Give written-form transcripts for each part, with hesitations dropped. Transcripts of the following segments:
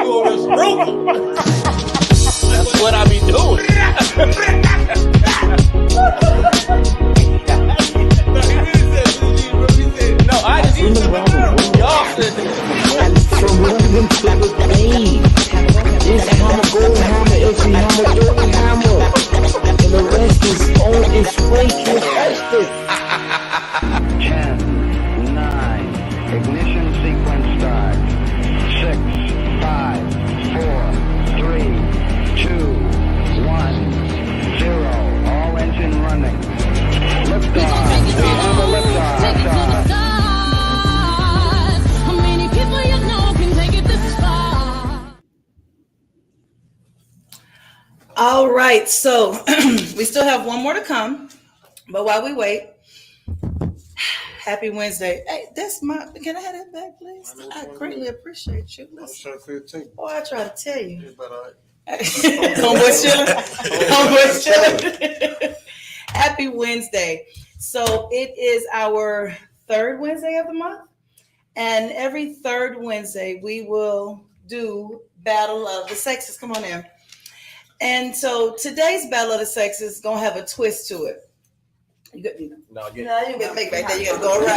over stroking. That's what I be doing. No, I just used to y'all said that. From London to the Bay. It's hammer, gold hammer, every hammer, dirty hammer. And the rest is on its way to justice. 10, 9, ignition sequence start. 6, 5, 4, 3, 2, 1, 0. All engine running. Liftoff. We have a liftoff. All right, so we still have one more to come, but while we wait, happy Wednesday. Hey, that's my, can I have that back, please? I greatly appreciate you. Listen. Oh, I try to tell you. Homeboy's chilling. Happy Wednesday. So it is our third Wednesday of the month, and every third Wednesday we will do Battle of the Sexes. Come on in. And so today's Battle of the Sexes is gonna have a twist to it. You gotta make back there. You gotta go around.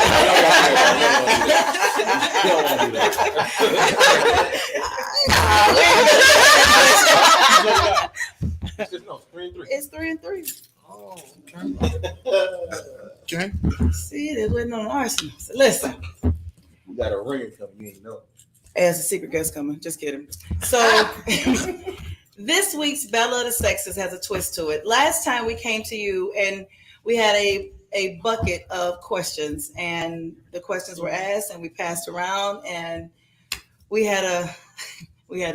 It's 3-3. Oh, Okay. See, they're waiting on Arsenal. So listen. You got a ring coming in, you know. As a secret guest coming. Just kidding. So this week's Battle of the Sexes has a twist to it. Last time we came to you and we had a bucket of questions, and the questions were asked and we passed around and we had a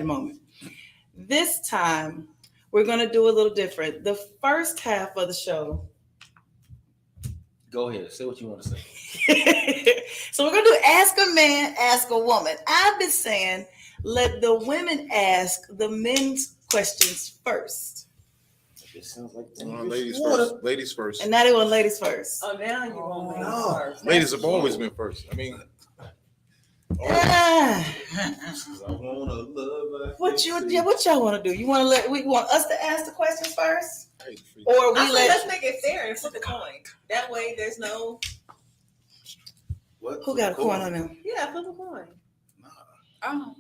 moment. This time we're going to do a little different. The first half of the show. Go ahead, say what you want to say. So we're going to do Ask a Man, Ask a Woman. I've been saying let the women ask the men's questions first. It sounds like Ladies first. Ladies first. And now they want ladies first. Oh, now you want ladies first. Ladies have always been first. I mean, what y'all want to do? You want to we want us to ask the questions first, or let's make it fair and flip a coin. That way, there's no. What? Who got a coin on them? Yeah, flip a coin. Oh,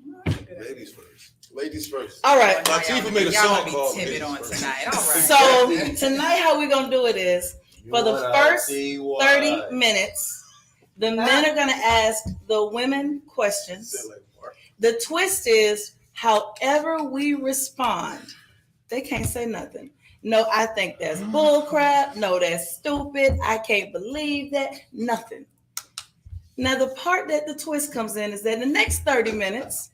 ladies first. Ladies first. All right. Latifah made a song called timid on tonight. All right. So tonight, how we gonna do it is for the first 30 minutes. The men are going to ask the women questions. The twist is, however we respond, they can't say nothing. No, I think that's bull crap. No, that's stupid. I can't believe that. Nothing. Now, the part that the twist comes in is that in the next 30 minutes,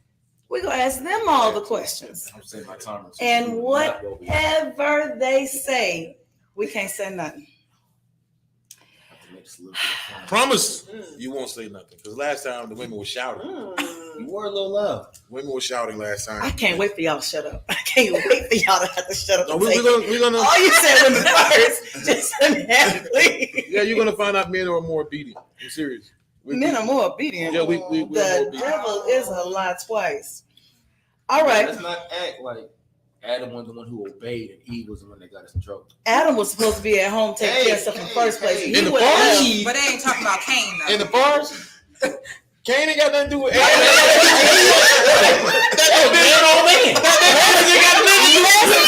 we're going to ask them all the questions. I'm saying my timer. And whatever they say, we can't say nothing. Promise you won't say nothing. Because last time the women were shouting. You were a little loud. Women were shouting last time. I can't wait for y'all to shut up. I can't wait for y'all to have to shut up. No, we're gonna. All you said women first. Just please. Yeah, you're gonna find out men are more obedient. I'm serious. Men are more obedient. Yeah, we're the more obedient. devil is a lie twice. All right. Let's not act like Adam was the one who obeyed and Eve was the one that got us in trouble. Adam was supposed to be at home taking care of stuff in the first place. In the bars? But they ain't talking about Cain, though. In the bars? Cain ain't got nothing to do with Adam.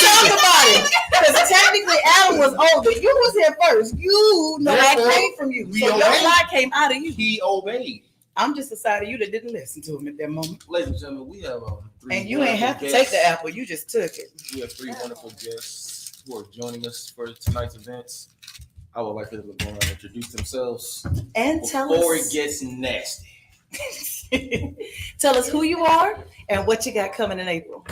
Talk about it. Because technically Adam was older. You was here first. You know I came from you. So your lie came out of you. He obeyed. I'm just the side of you that didn't listen to him at that moment. Ladies and gentlemen, we have three. And you ain't have to take the apple. You just took it. We have three wonderful guests who are joining us for tonight's events. I would like for them to go around and introduce themselves and tell before us. It gets nasty. Tell us who you are and what you got coming in April.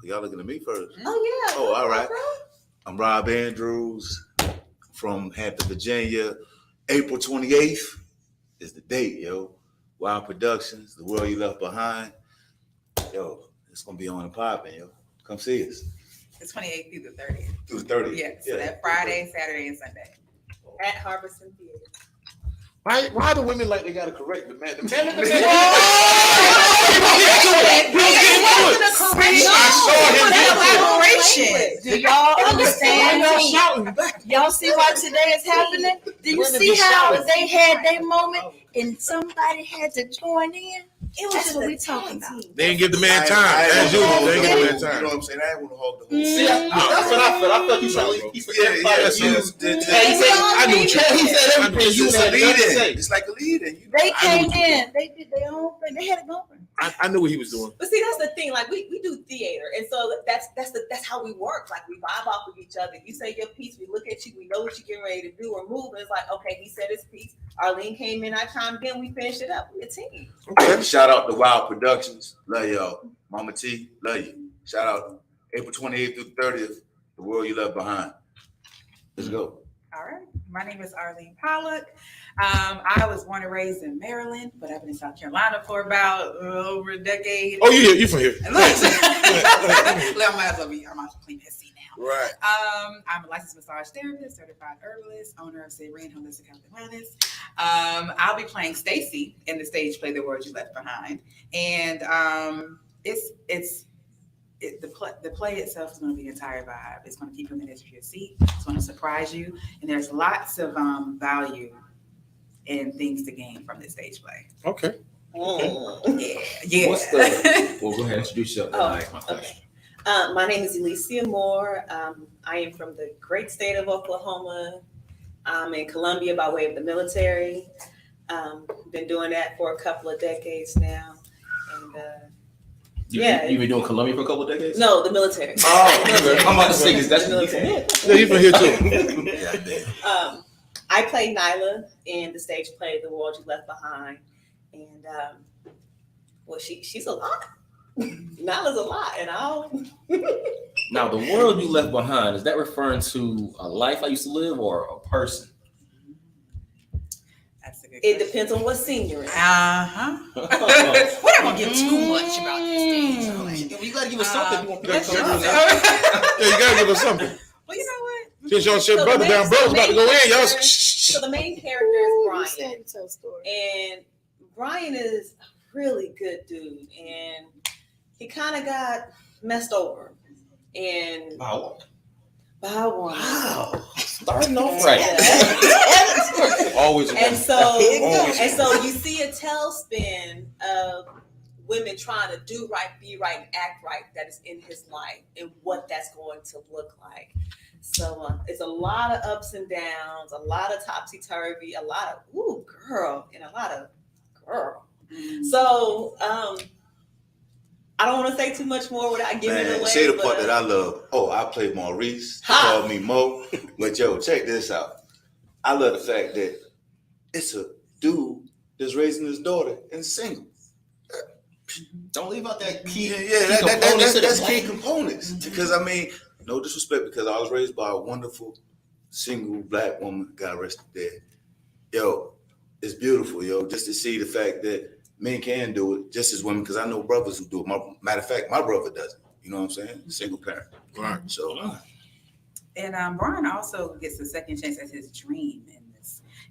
Y'all looking at me first. Oh, yeah. Oh, all right. I'm Rob Andrews from Hampton, Virginia. April 28th is the date, yo. Wild Productions, The World You Left Behind. Yo, it's going to be on and popping, yo. Come see us. The 28th through the 30th. Through the 30th. Yeah, so that Friday, Saturday, and Sunday at Harveston Theater. Why do women like they gotta correct the man? The man. Do y'all understand? Y'all see why today is happening? Do you see how they had their moment and somebody had to join in? That's what we talking about. They didn't give the man time. As usual, they didn't give the man time. You know what I'm saying? I ain't want to hog the whole. See, that's what I felt. I felt he I knew what you said everything you had to say. It's like a lead-in. They came in. They did their own thing. They had it going. I knew what he was doing. But see, that's the thing. Like we do theater, and so that's how we work. Like we vibe off of each other. You say your piece, we look at you, we know what you're getting ready to do or move. And it's like, okay, he said his piece. Arlene came in, I chimed in, we finished it up. We're a team. Okay. Shout out to Wild Productions. Love y'all. Mama T, love you. Shout out April 28th through 30th. The World You Left Behind. Let's go. All right. My name is Arlene Pollock. I was born and raised in Maryland, but I've been in South Carolina for about over a decade. Oh, you from here? I might as well be. I'm out to clean that seat now. Right. I'm a licensed massage therapist, certified herbalist, owner of Serene Holistic Health and Wellness. I'll be playing Stacy in the stage play "The World You Left Behind," and the play itself is going to be an entire vibe. It's going to keep you on the edge of your seat. It's going to surprise you, and there's lots of value and things to gain from this stage play. Okay. Yeah. Well, go ahead and introduce yourself. Okay. My name is Alicia Moore. I am from the great state of Oklahoma. I'm in Columbia by way of the military. Been doing that for a couple of decades now. And You've been doing Columbia for a couple of decades? no, the military. Oh, I'm about to say this. That's Yeah, you from here too. Yeah, I play Nyla in the stage play "The World You Left Behind," and she's a lot. Nyla's a lot, and Now, the world you left behind, is that referring to a life I used to live or a person? That's a good it question. depends on what scene you're in. We're not gonna get too much about this stage. You gotta give us something. You want Yeah, you gotta give us something. Well, you know what? Since y'all shit So brother the down, main- bro's about to go in. Y'all. So the main character is Brian, and Brian is a really good dude, and he kind of got messed over, and Wow. by one. Wow. Starting off right. Always. And so you see a tailspin of women trying to do right, be right, and act right that is in his life and what that's going to look like. So it's a lot of ups and downs, a lot of topsy-turvy, a lot of ooh girl, and a lot of girl. So I don't want to say too much more without giving it man, away. say the part that I love. Oh, I play Maurice. He called me Mo. But yo, check this out. I love the fact that it's a dude that's raising his daughter and single. Don't leave out that key. That's key components. Because I mean, no disrespect, because I was raised by a wonderful single black woman, God rest her dead. Yo, it's beautiful, yo, just to see the fact that men can do it just as women, because I know brothers who do it. Matter of fact, my brother does it. You know what I'm saying? Single parent. Right. So And Brian also gets a second chance at his dream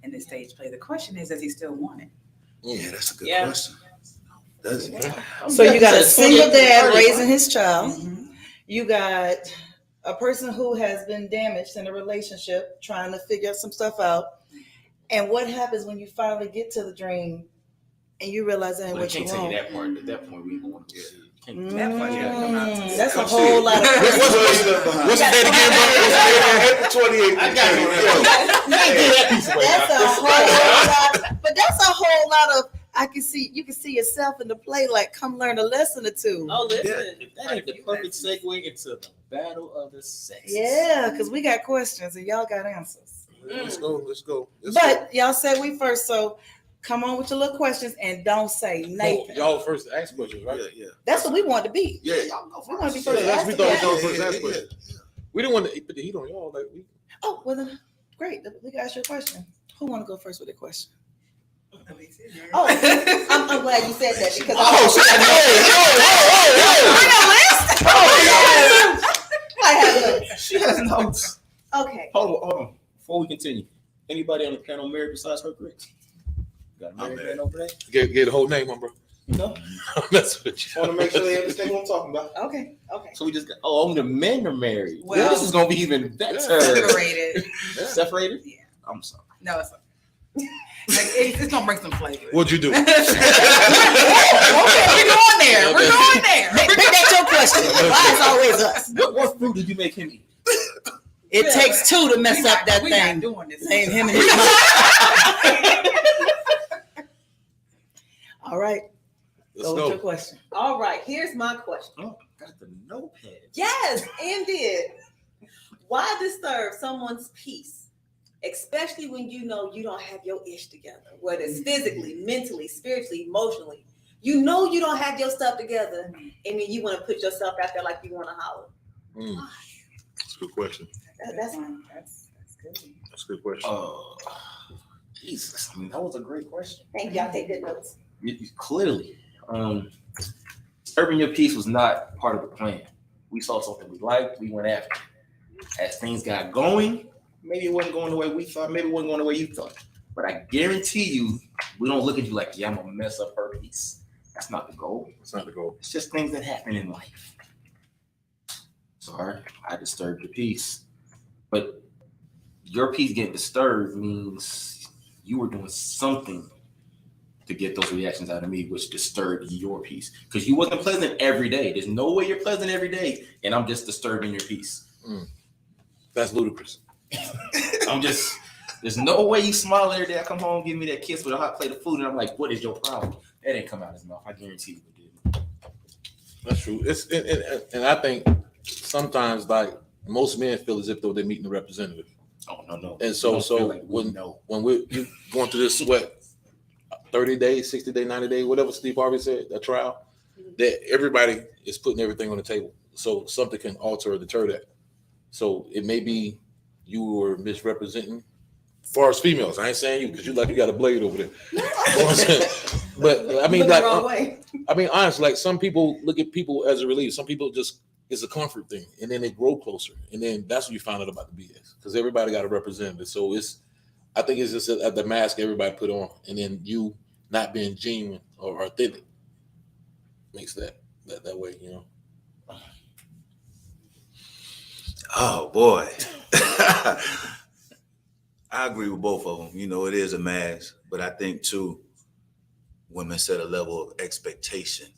in this stage play. The question is, does he still want it? yeah, that's a good Yeah. question. Does it? So you got a single dad raising his child. Mm-hmm. You got a person who has been damaged in a relationship, trying to figure some stuff out. And what happens when you finally get to the dream and you realize that ain't Well, I what you can't tell you want? that part. At that point, we ain't going to see it. That part you gotta come out to. That's a whole lot of. What's the date again, bro? April 28th. I got it. That piece away. That's a whole lot. But that's a whole lot of. You can see yourself in the play. Like, come learn a lesson or two. Oh, listen. That ain't the perfect segue into the battle of the sexes. Yeah, because we got questions and y'all got answers. Let's go. But y'all said we first, so come on with your little questions and don't say Nathan. Y'all first ask questions, right? Yeah. That's what we want to be. Yeah. We want to be first. Yeah, ask we the thought question. y'all first ask questions. We didn't want to put the heat on y'all. Like we. Oh, well then, great. We got your question. Who want to go first with a question? Oh, I'm glad you said that because I have notes. She has notes. Okay. Hold on. Before we continue, anybody on the panel married besides her, Griggs? Got a I'm married married. man over there? Get the whole name, my bro. No. That's what you Want to make sure they understand what I'm talking about. Okay. So we just got, only the men are married. Well, Well, this is gonna be even better. Separated. Separated? Yeah. I'm sorry. No, it's okay. It's gonna bring some flavor. What'd you do? Okay, we're going there. We're going there. Make that your question. Why it's always us? What fruit did you make him eat? It takes two to mess up that We're thing. not doing this. Ain't him and his mom. All right. Let's Go with your go. question. All right. Here's my question. Oh, got the notepad. Yes, indeed. Why disturb someone's peace, especially when you know you don't have your ish together, whether it's physically, mentally, spiritually, emotionally? You know you don't have your stuff together, and then you want to put yourself out there like you want to holler. That's a good question. That's good. That's a good question. Jesus. I mean, that was a great question. thank y'all. Take good notes. Clearly, disturbing your peace was not part of the plan. We saw something we liked, we went after it. As things got going, maybe it wasn't going the way we thought, maybe it wasn't going the way you thought. But I guarantee you, we don't look at you like, yeah, I'm gonna mess up her peace. That's not the goal. That's not the goal. It's just things that happen in life. Sorry, I disturbed your peace. But your peace getting disturbed means you were doing something to get those reactions out of me, which disturbed your peace. Because you wasn't pleasant every day. There's no way you're pleasant every day, and I'm just disturbing your peace. That's ludicrous. There's no way you smile every day. I come home, give me that kiss with a hot plate of food, and I'm like, what is your problem? That didn't come out of his mouth. I guarantee you it did. That's true. And I think sometimes like most men feel as if though they're meeting the representative. Oh, no. And so when you going through this sweat, 30 days, 60 days, 90 days, whatever Steve Harvey said, that trial, that everybody is putting everything on the table. So something can alter or deter that. So it may be you were misrepresenting. As far as females, I ain't saying you because you got a blade over there. You know what I'm saying? But I mean, Look the like, wrong way. I mean, honestly, like some people look at people as a relief. Some people just it's a comfort thing, and then they grow closer, and then that's when you find out about the BS because everybody got a representative. So I think it's just the mask everybody put on, and then you not being genuine or authentic makes that way, you know. Oh boy. I agree with both of them. You know, it is a mask, but I think too, women set a level of expectation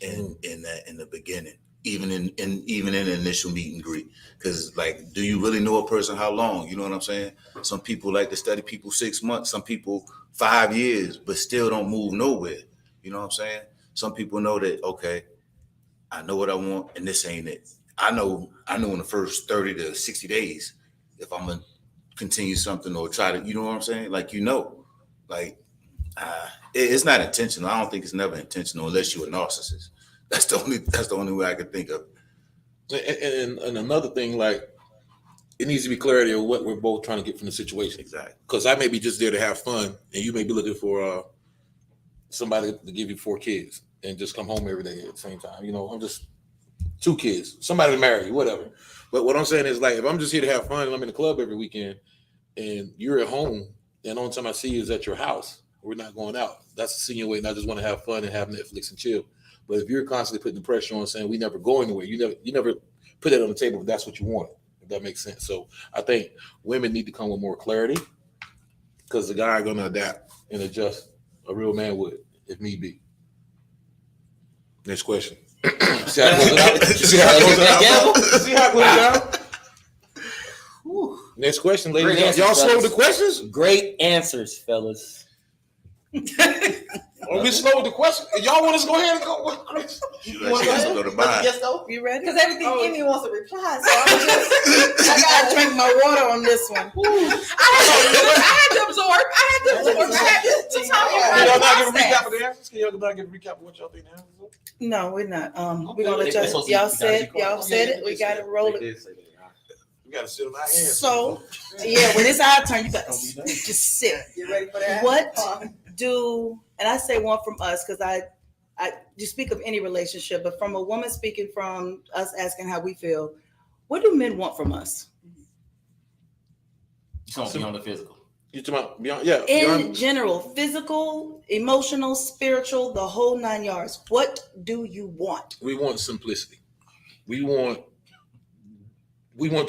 in the beginning, even in the initial meet and greet. Because like, do you really know a person how long? You know what I'm saying? Some people like to study people 6 months, some people 5 years, but still don't move nowhere. You know what I'm saying? Some people know that, okay, I know what I want, and this ain't it. I know in the first 30 to 60 days if I'm gonna continue something or try to, you know what I'm saying? Like, it's not intentional. I don't think it's never intentional unless you're a narcissist. That's the only way I could think of. And another thing, like, it needs to be clarity of what we're both trying to get from the situation. Exactly. Because I may be just there to have fun, and you may be looking for somebody to give you 4 kids and just come home every day at the same time. You know, I'm just 2 kids, somebody to marry you, whatever. But what I'm saying is, like, if I'm just here to have fun and I'm in the club every weekend and you're at home and the only time I see you is at your house, we're not going out. That's insinuating I just want to have fun and have Netflix and chill. But if you're constantly putting the pressure on saying we never go anywhere, you never put that on the table if that's what you want, if that makes sense. So I think women need to come with more clarity because the guy are going to adapt and adjust. A real man would, if need be. Next question. See how it goes down? Next question, ladies. Great Y'all answers, slow fellas. with the questions? Great answers, fellas. Are we slow with the question? Y'all want us to go ahead and go with Chris? You want to go to mine. Yes, though. You ready? Because everything in me wants to reply, so I'm just. I gotta drink my water on this one. I had to absorb. to talk Can about y'all the not give a process. recap of the answers? Can y'all not give a recap of what y'all think the answers are? No, we're not. Okay. We're gonna let They supposed to- y'all we gotta said be quiet. y'all said it. We gotta roll it. We got to sit on our hands. So yeah, when it's our turn, you got to just sit. You ready for that? What do, and I say one from us because I you speak of any relationship, but from a woman speaking from us asking how we feel, what do men want from us? You don't be on the physical. You talking about beyond? Yeah. In Beyond, general, physical, emotional, spiritual, the whole 9 yards. What do you want? we want simplicity. We want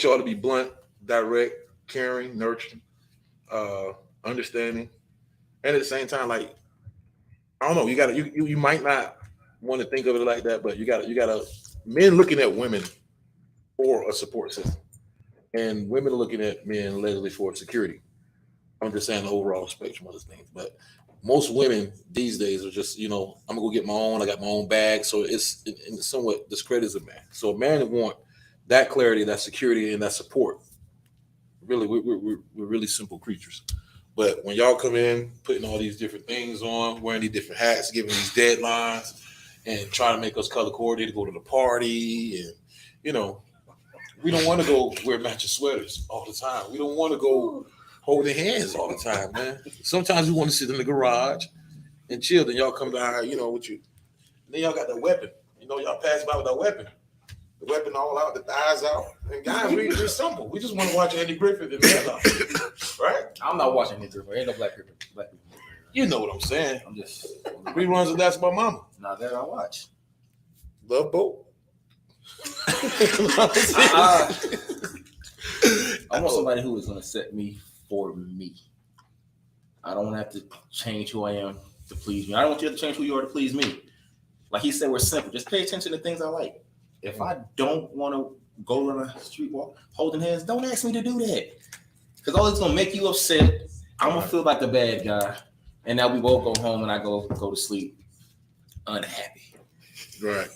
y'all to be blunt, direct, caring, nurturing, understanding, and at the same time, like I don't know, you might not want to think of it like that, but you gotta men looking at women for a support system, and women are looking at men allegedly for security. I'm just saying the overall spectrum of the things, but most women these days are just, I'm gonna go get my own. I got my own bag, so it somewhat discredits a man. So a man that want that clarity, that security, and that support. Really, we're really simple creatures. But when y'all come in, putting all these different things on, wearing these different hats, giving these deadlines, and trying to make us color coordinated to go to the party, and we don't want to go wear matching sweaters all the time. We don't want to go holding hands all the time, man. Sometimes we want to sit in the garage and chill. Then y'all come down, with you. And then y'all got the weapon. Y'all pass by with that weapon. The weapon all out, the thighs out. And guys, we're simple. We just want to watch Andy Griffith and man up. Right? I'm not watching Andy Griffith. Ain't no black people. You know what I'm saying. I'm just Reruns of That's My Mama. not that I watch. Love Boat. I want somebody who is going to set me for me. I don't have to change who I am to please me. I don't want you to change who you are to please me. Like he said, we're simple. Just pay attention to things I like. If I don't want to go on a street walk holding hands, don't ask me to do that. Because all it's going to make you upset. I'm going to feel like the bad guy. And now we both go home and I go to sleep unhappy. Right.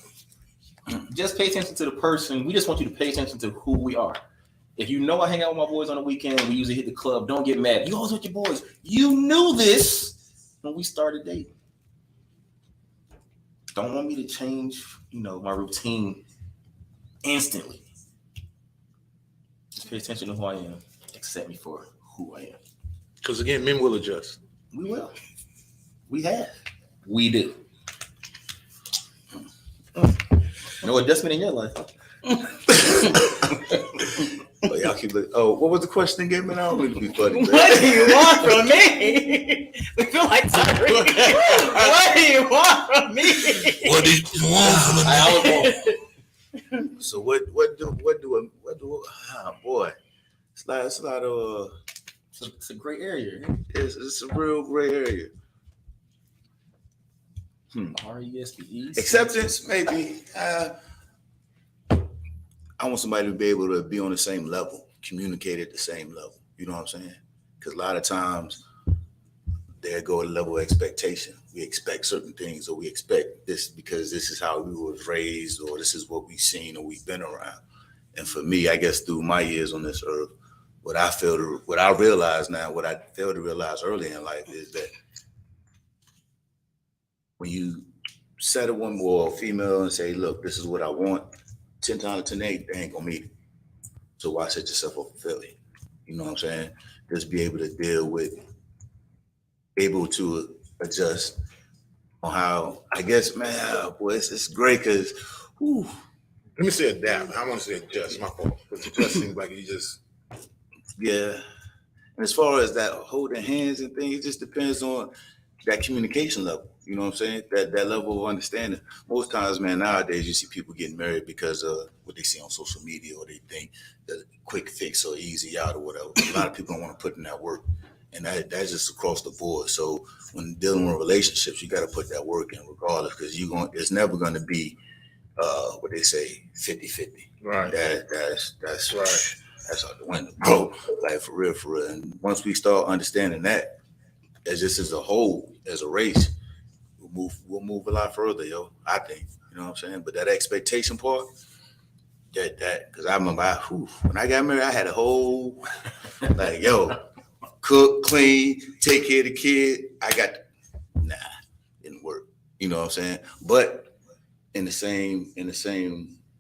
Just pay attention to the person. We just want you to pay attention to who we are. If you know I hang out with my boys on the weekend, we usually hit the club. Don't get mad. You always with your boys. You knew this when we started dating. Don't want me to change, my routine instantly. Just pay attention to who I am. Accept me for who I am. Because again, men will adjust. We will. We have. We do. No adjustment in your life. Oh, y'all keep looking. Oh, what was the question again, man? I don't really be funny. Man. What do you want from me? We feel like sorry. What do you want from me? What do you want from me? So what do boy? It's a lot of It's a great area. it's a real gray area. RESPE. Acceptance, maybe. I want somebody to be able to be on the same level, communicate at the same level. You know what I'm saying? Because a lot of times there go a level of expectation. We expect certain things, or we expect this because this is how we was raised, or this is what we've seen, or we've been around. And for me, I guess through my years on this earth, what I realize now, what I failed to realize early in life is that when you set a woman or a female and say, look, this is what I want, 10 times 10 8, they ain't gonna meet it. So why set yourself up for failure? You know what I'm saying? Just be able to able to adjust on how, I guess, man, boy, it's great because, Let me say adapt. I want to say adjust. My fault. But adjust seems like you just. yeah. And as far as that holding hands and things, it just depends on that communication level. You know what I'm saying? That level of understanding. Most times, man, nowadays you see people getting married because of what they see on social media, or they think that quick fix or easy out or whatever. A lot of people don't want to put in that work. And that's just across the board. So when dealing with relationships, you got to put that work in regardless, because it's never going to be what they say 50-50. Right. That's right. That's out the window, bro. Like for real. And once we start understanding that, as just as a whole, as a race, we'll move a lot further, yo. I think, you know what I'm saying. But that expectation part, that because I remember when I got married, I had a whole like, yo, cook, clean, take care of the kid. Didn't work. You know what I'm saying. But in the same,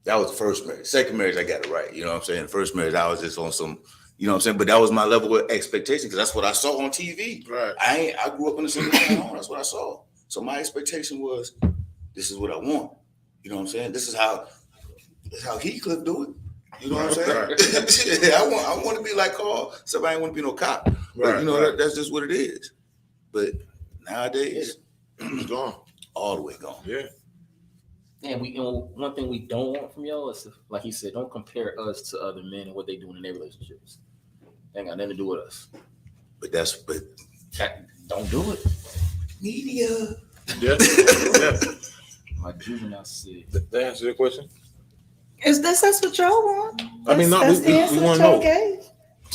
that was the first marriage. Second marriage, I got it right. You know what I'm saying. The first marriage, I was just on some. You know what I'm saying? But that was my level of expectation because that's what I saw on TV. Right. I grew up in a single family home. That's what I saw. So my expectation was, this is what I want. You know what I'm saying? This is how Heathcliff do it. You know what I'm saying? Shit, I want to be like Carl. Somebody want to be no cop. But, you know, that's just what it is. But nowadays, It's gone. all the way gone. Yeah. And one thing we don't want from y'all is, like he said, don't compare us to other men and what they doing in their relationships. They ain't got nothing to do with us. But Don't do it. media. Yeah. My juvenile said. That answer your question? That's what y'all want. I mean, no, That's we the answer want to that y'all know. gave.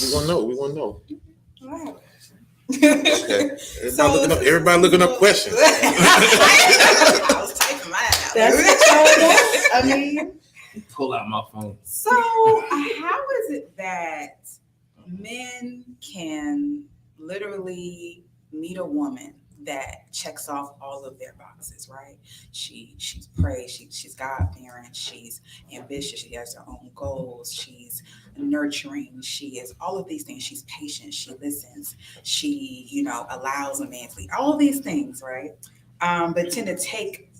We want to know. We want to know. Wow. Okay. Everybody looking up questions. I was typing mine out. That's what y'all want. I mean, Pull out my phone. So, how is it that men can literally meet a woman that checks off all of their boxes, right? She's prayed, she's God-fearing, she's ambitious, she has her own goals, she's nurturing, she is all of these things. She's patient, she listens, she, allows a man to lead. All of these things, right? But tend to take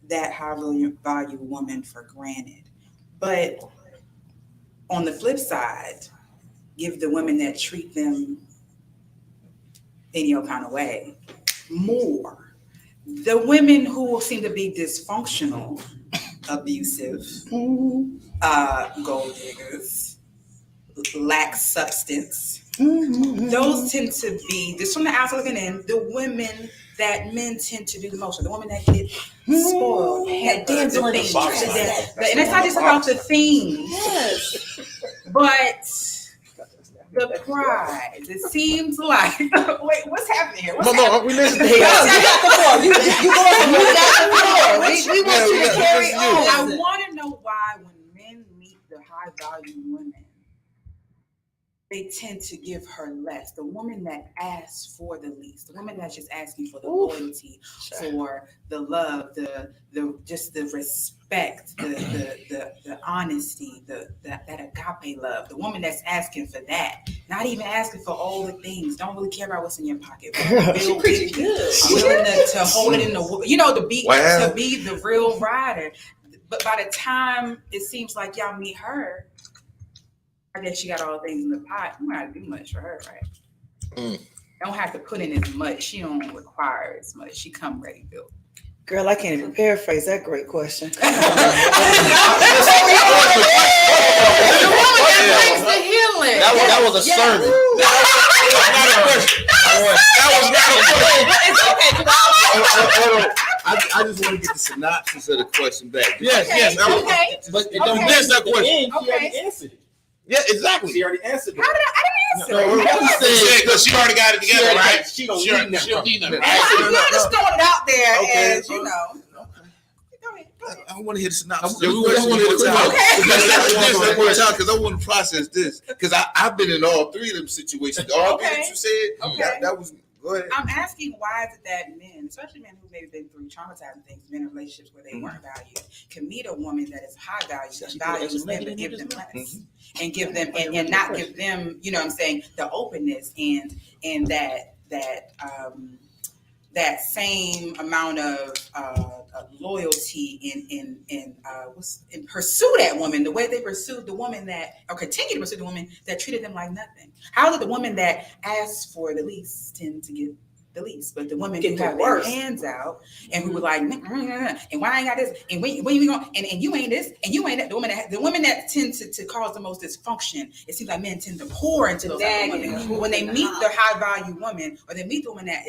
that high value woman for granted. But on the flip side, give the women that treat them any kind of way more. The women who seem to be dysfunctional, abusive, gold diggers, lack substance, those tend to be, just from the outside looking in, the women that men tend to do the most. The women that get spoiled, that dance on things. And it's not just about the things, but the pride. It seems like, wait, what's happening here? No, we listen to you got the floor. You got the floor. We want you to carry on. I want to know why when men meet the high value women, they tend to give her less. The woman that asks for the least, the woman that's just asking for the loyalty, for the love, the just the respect, the honesty, that agape love. The woman that's asking for that, not even asking for all the things. Don't really care about what's in your pocket. She preaching good. Willing to hold it in to be the real rider. But by the time it seems like y'all meet her, I guess she got all things in the pot. You don't have to do much for her, right? Don't have to put in as much. She don't require as much. She come ready built. Girl, I can't even paraphrase that great question. The woman that brings the healing. That was a sermon. I just want to get the synopsis of the question back. Yes. But it Okay. don't That's that question. She already answered it. Yeah, exactly. She already answered it. How did I answer? Because she already got it together, right? She don't need nothing. She don't need nothing. I'm just throwing it out there as Okay. Go ahead. I want to hear the synopsis. Yeah, we want to hear the synopsis. Because I want to process this. Because I've been in all three of them situations. All three that you said, Okay. that was, go ahead. I'm asking why is it that men, especially men who maybe been through traumatizing things, been in relationships where they weren't valued, can meet a woman that is high value and values them but give them less. And give them and not give them, the openness and that same amount of loyalty in pursue that woman the way they pursued the woman or continue to pursue the woman that treated them like nothing. How did the woman that asked for the least tend to get the least, but the women who have their hands out and who were like, and why I ain't got this, and when you going, and you ain't this, and you ain't that. The women that tend to cause the most dysfunction, it seems like men tend to pour into those other women. When they meet the high value woman, or they meet the woman that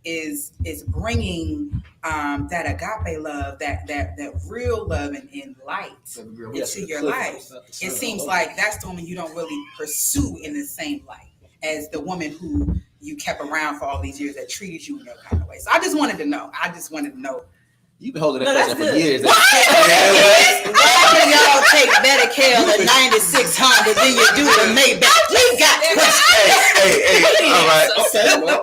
is bringing that agape love, that real love and light into your life, it seems like that's the woman you don't really pursue in the same light as the woman who you kept around for all these years that treated you in your kind of way. So I just wanted to know. You've been holding that question for years. Why can y'all take Medicare, the 96 Honda, then you do the Maybach? We got questions. Hey, all right. Okay, well,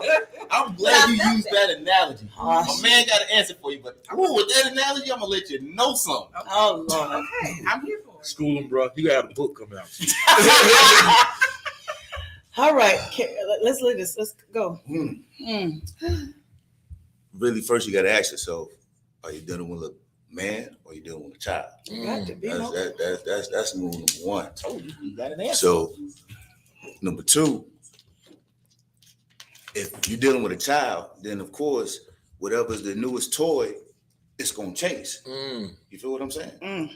I'm glad you used that analogy. My man got an answer for you, but with that analogy, I'm gonna let you know something. Oh Lord. Okay, I'm here for it. School him, bro. You got a book coming out. All right, let's look at this. Let's go. Really, first you got to ask yourself, are you dealing with man or you dealing with a child. Got to be. That's rule number one. Told you, you got an answer. So number two, if you're dealing with a child, then of course whatever's the newest toy, it's gonna chase. You feel what I'm saying?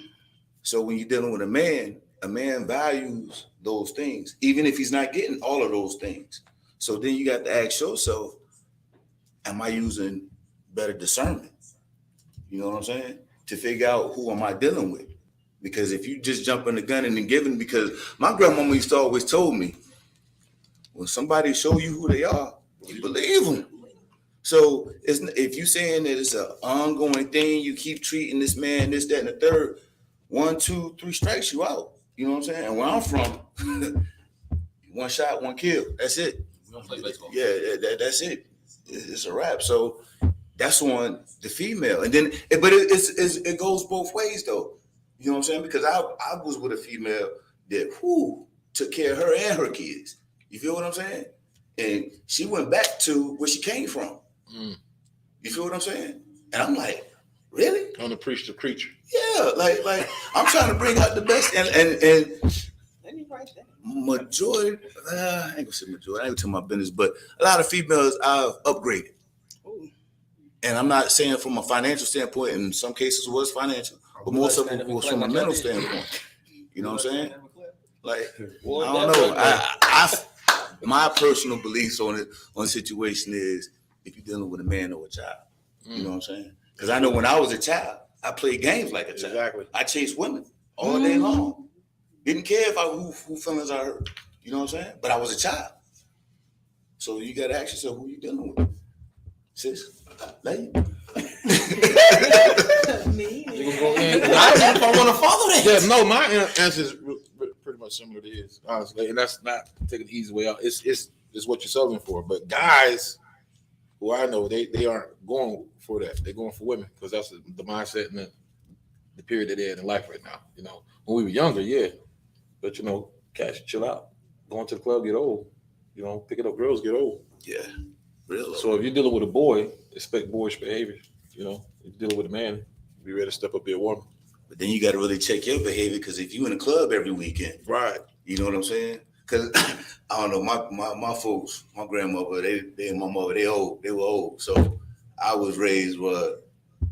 So when you're dealing with a man values those things, even if he's not getting all of those things. So then you got to ask yourself, am I using better discernment? You know what I'm saying? To figure out who am I dealing with. Because if you just jump in the gun and then giving, because my grandmama used to always told me, when somebody show you who they are, you believe them. So if you saying that it's an ongoing thing, you keep treating this man, this, that, and the third, 1, 2, 3 strikes you out. You know what I'm saying? And where I'm from, one shot, one kill. That's it. We don't play baseball. Yeah, that's it. It's a wrap. So that's on the female, and then, but it goes both ways though. You know what I'm saying? Because I was with a female that took care of her and her kids. You feel what I'm saying? And she went back to where she came from. You feel what I'm saying? And I'm like, really? On the preach the preacher. Yeah, like I'm trying to bring out the best, and Let me write that. majority, I ain't gonna say majority, I ain't gonna tell my business, but a lot of females I've upgraded. And I'm not saying from a financial standpoint, in some cases it was financial, but most of it was from a mental standpoint. You know what I'm saying? Like, I don't know. I my personal beliefs on the situation is if you're dealing with a man or a child. You know what I'm saying? Because I know when I was a child, I played games like a child. Exactly. I chased women all day long. Didn't care if who feelings I hurt. You know what I'm saying? But I was a child. So you got to ask yourself who you dealing with. Sis, lady. Me. I don't know if I want to follow that. Yeah, no, my answer is pretty much similar to his, honestly, and that's not taking the easy way out. It's what you're selling for. But guys who I know, they aren't going for that. They're going for women because that's the mindset and the period that they're in life right now. You know, when we were younger, yeah, but you know, cash, chill out. Going to the club, get old. You know, picking up girls, get old. Yeah, real. So if you're dealing with a boy, expect boyish behavior. You know, if you're dealing with a man, be ready to step up, be a woman. But then you got to really check your behavior because if you in the club every weekend, Right. you know what I'm saying? Because I don't know, my folks, my grandmother, they and my mother, they were old. So I was raised where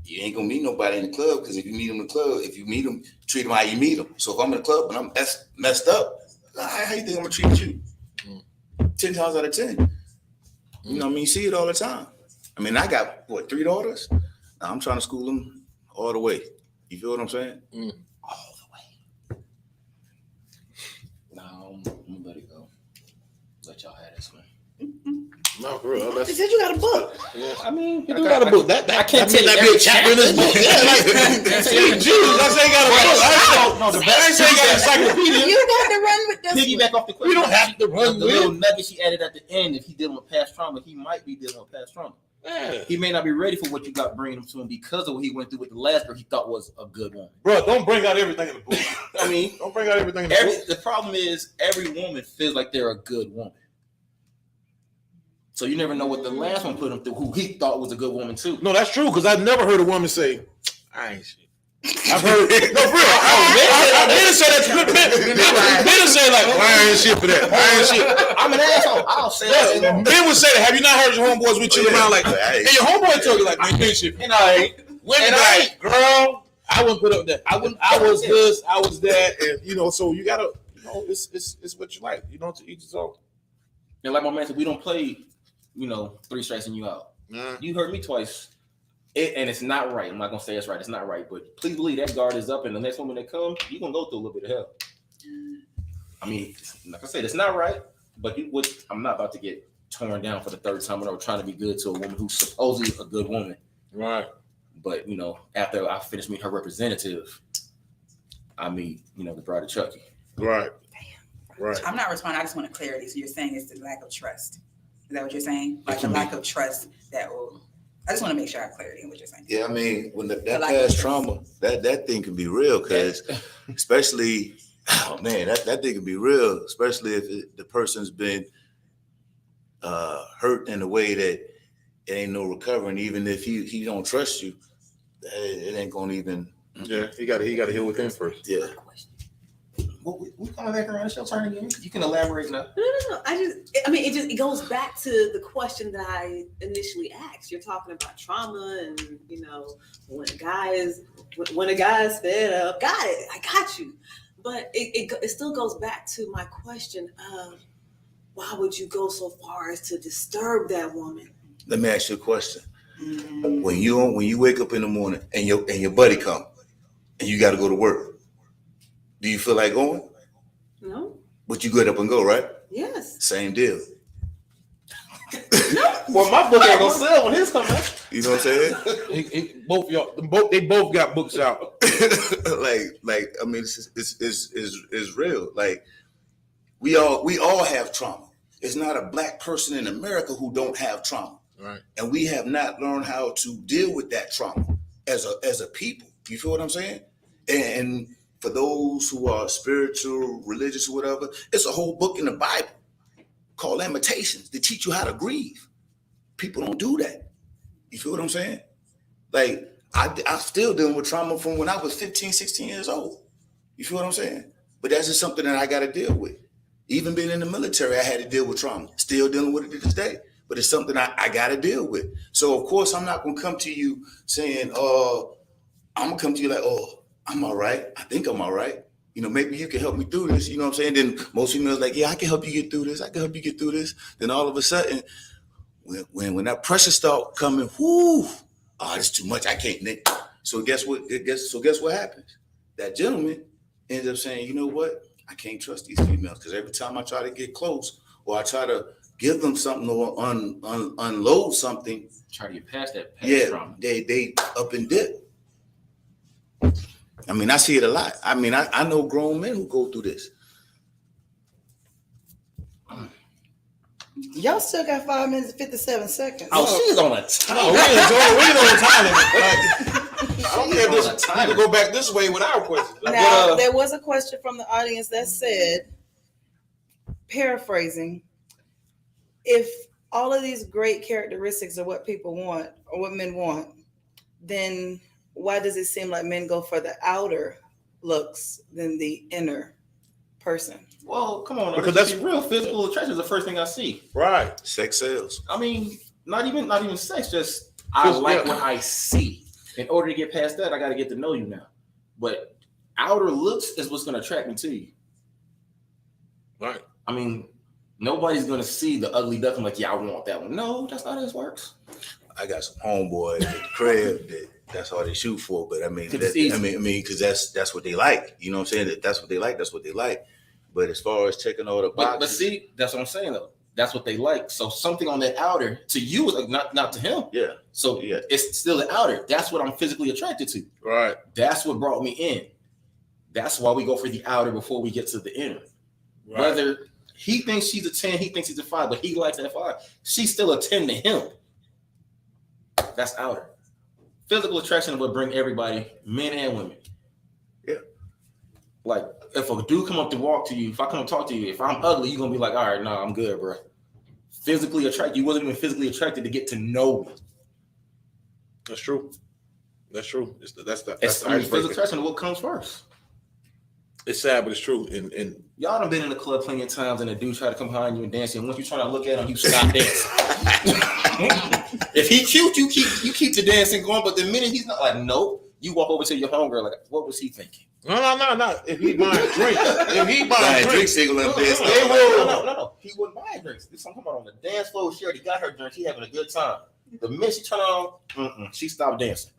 you ain't gonna meet nobody in the club because if you meet them in the club, if you meet them, treat them how you meet them. So if I'm in the club and I'm messed up, how you think I'm gonna treat you? 10 times out of 10. You know what I mean? You see it all the time. I mean, I got 3 daughters. Now I'm trying to school them all the way. You feel what I'm saying? All the way. No, I'm gonna let it go. Let y'all have this one. No, for real. They said you got a book. Yeah. I mean, You do got a book. That I can't that take may not be a chapter in this book. Yeah, like Jesus, I say you got a book. I say you got an encyclopedia. You got to run with this. Piggyback off the question. You don't have to run the with little it. nugget she added at the end. If he dealing with past trauma, he might be dealing with past trauma. Yeah. He may not be ready for what you got bringing him to him because of what he went through with the last girl he thought was a good woman. Bro, don't bring out everything in the book. I mean, Don't bring out everything in the book. the problem is every woman feels like they're a good woman. So you never know what the last one put him through, who he thought was a good woman too. No, that's true, because I've never heard a woman say, I ain't shit. I've heard, no, for real. I didn't say that to good men. Men say, like, I ain't shit for that. I ain't shit. I'm an asshole. I'll say that. Yeah, men would say that. Have you not heard your homeboys we chill around like, and your homeboy told you, like, man, you ain't shit. And I ain't. Women And like, I ain't. girl, I wouldn't put up that. I was this, I was that, and you know, so you gotta, you know, it's what you like. You know, to each his own. And like my man said, we don't play, 3 strikes and you out. You heard me twice. And it's not right. I'm not gonna say it's right. It's not right. But please believe that guard is up, and the next woman that comes, you're gonna go through a little bit of hell. I mean, like I said, it's not right. But I'm not about to get torn down for the third time or trying to be good to a woman who's supposedly a good woman. Right. But after I finish meeting her representative, I meet the bride of Chucky. Right. Right. I'm not responding. I just want clarity. So you're saying it's the lack of trust. Is that what you're saying? Like the lack of trust that will. I just want to make sure I have clarity in what you're saying. Yeah, I mean, when that past trauma, that thing can be real, because especially, that thing can be real, especially if the person's been hurt in a way that it ain't no recovering. Even if he don't trust you, it ain't gonna even. Yeah, he got to heal within first. Yeah. Well, we coming back around the show turn again. You can elaborate now. No. It goes back to the question that I initially asked. You're talking about trauma, and when a guy is fed up, got it, I got you. But it still goes back to my question of why would you go so far as to disturb that woman? Let me ask you a question. When you wake up in the morning and your buddy come and you got to go to work, do you feel like going? No. But you get up and go, right? Yes. Same deal. Well, my book ain't gonna sell when his come out. You know what I'm saying? They both got books out. like I mean, it's real. Like we all have trauma. It's not a black person in America who don't have trauma, Right. and we have not learned how to deal with that trauma as a people. You feel what I'm saying? And for those who are spiritual, religious, or whatever, it's a whole book in the Bible called Lamentations to teach you how to grieve. People don't do that. You feel what I'm saying? Like, I'm still dealing with trauma from when I was 15, 16 years old. You feel what I'm saying? But that's just something that I got to deal with. Even being in the military, I had to deal with trauma. Still dealing with it to this day. But it's something I got to deal with. So, of course, I'm not going to come to you saying, I'm going to come to you like, I'm all right. I think I'm all right. Maybe you can help me through this. You know what I'm saying? Then most females like, yeah, I can help you get through this. I can help you get through this. Then all of a sudden, when that pressure start coming, it's too much. I can't. So guess what? Guess what happens? That gentleman ends up saying, you know what? I can't trust these females because every time I try to get close or I try to give them something or unload something, Try to get past that trauma. They up and dip. I mean, I see it a lot. I mean, I know grown men who go through this. Y'all still got 5 minutes and 57 seconds. Oh, she's on a time. No, we ain't on time. I don't care if this people go back this way with our questions. Now, there was a question from the audience that said, paraphrasing, if all of these great characteristics are what people want or what men want, then why does it seem like men go for the outer looks than the inner person? Well, come on, because that's real physical attraction is the first thing I see. Right. Sex sells. I mean, not even sex. Just I like what I see. In order to get past that, I got to get to know you now. But outer looks is what's going to attract me to you. Right. I mean, nobody's going to see the ugly duckling like, yeah, I want that one. No, that's not how this works. I got some homeboys at the crib that's all they shoot for. But I mean, because that's what they like. You know what I'm saying? That's what they like. That's what they like. But as far as checking all the boxes, but see, that's what I'm saying though. That's what they like. So something on that outer to you is like not to him. Yeah. So yeah, it's still the outer. That's what I'm physically attracted to. Right. That's what brought me in. That's why we go for the outer before we get to the inner. Right. Whether he thinks she's a 10, he thinks he's a 5, but he likes that 5. She's still a 10 to him. That's outer. Physical attraction will bring everybody, men and women. Yeah. Like if a dude come up to walk to you, if I come and talk to you, if I'm ugly, you're gonna be like, all right, no, I'm good, bro. Physically attracted. You wasn't even physically attracted to get to know me. That's true. That's true. That's the physical attraction is what comes first. It's sad, but it's true. And y'all done been in the club plenty of times, and a dude try to come behind you and dance, and once you try to look at him, you stop dancing. If he cute, you keep the dancing going, but the minute he's not, like, nope, you walk over to your homegirl, like, what was he thinking? No. If he buying drinks, they will. No. He wouldn't buy drinks. This I'm talking about on the dance floor. She already got her drink. She having a good time. The minute she turned on, she stopped dancing.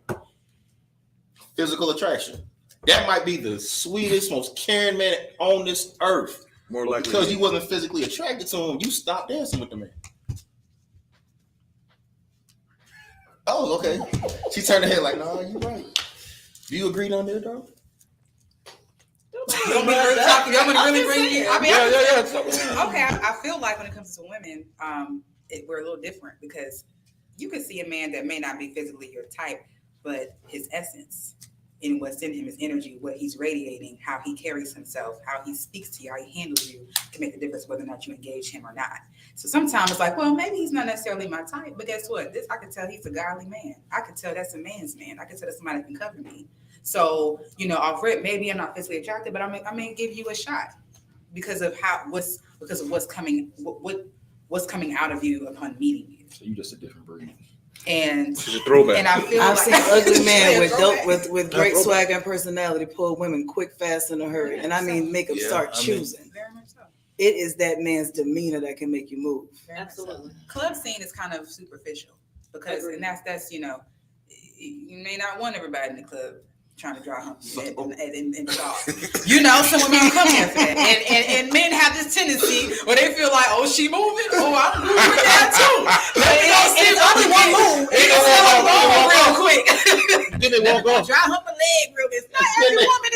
Physical attraction. That might be the sweetest, most caring man on this earth. More likely because you wasn't physically attracted to him, you stopped dancing with the man. Oh, okay. She turned her head like, no, you're right. Do you agree on there, though? You want me to really bring you? I mean, yeah. Okay, I feel like when it comes to women, we're a little different because you could see a man that may not be physically your type, but his essence in what's in him, his energy, what he's radiating, how he carries himself, how he speaks to you, how he handles you, can make a difference whether or not you engage him or not. So sometimes it's like, well, maybe he's not necessarily my type, but guess what? I can tell he's a godly man. I can tell that's a man's man. I can tell that's somebody that can cover me. So, off rip, maybe I'm not physically attracted, but I may give you a shot because of what's coming out of you upon meeting you. So you just a different breed. And It's a throwback. and I feel I've like seen ugly men with throwback. with great swag and personality pull women quick, fast, in a hurry, and I mean make them Yeah, start I mean- choosing. Very much so. It is that man's demeanor that can make you move. Very much so. Absolutely. Club scene is kind of superficial because, and that's you may not want everybody in the club trying to dry hump you in the dog. Some women come here for that, and men have this tendency where they feel like, oh, she moving, oh, I'm moving with that too. Let me go see if only one move. It's real quick. Then they walk off. Dry hump a leg real good. Not every woman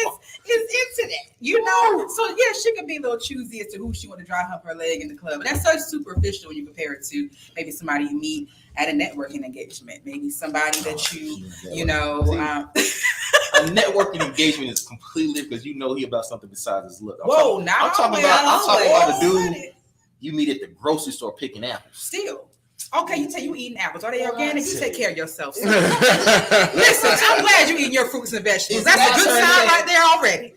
is into that, So yeah, she can be a little choosy as to who she want to dry hump her leg in the club. But that's so superficial when you compare it to maybe somebody you meet at a networking engagement, maybe somebody that A networking engagement is completely different because he about something besides his look. Whoa, I'm talking about a dude you meet at the grocery store picking apples. Still. Okay, you eating apples. Are they organic? You take care of yourself. Listen, I'm glad you eating your fruits and vegetables. That's a good sign right there already.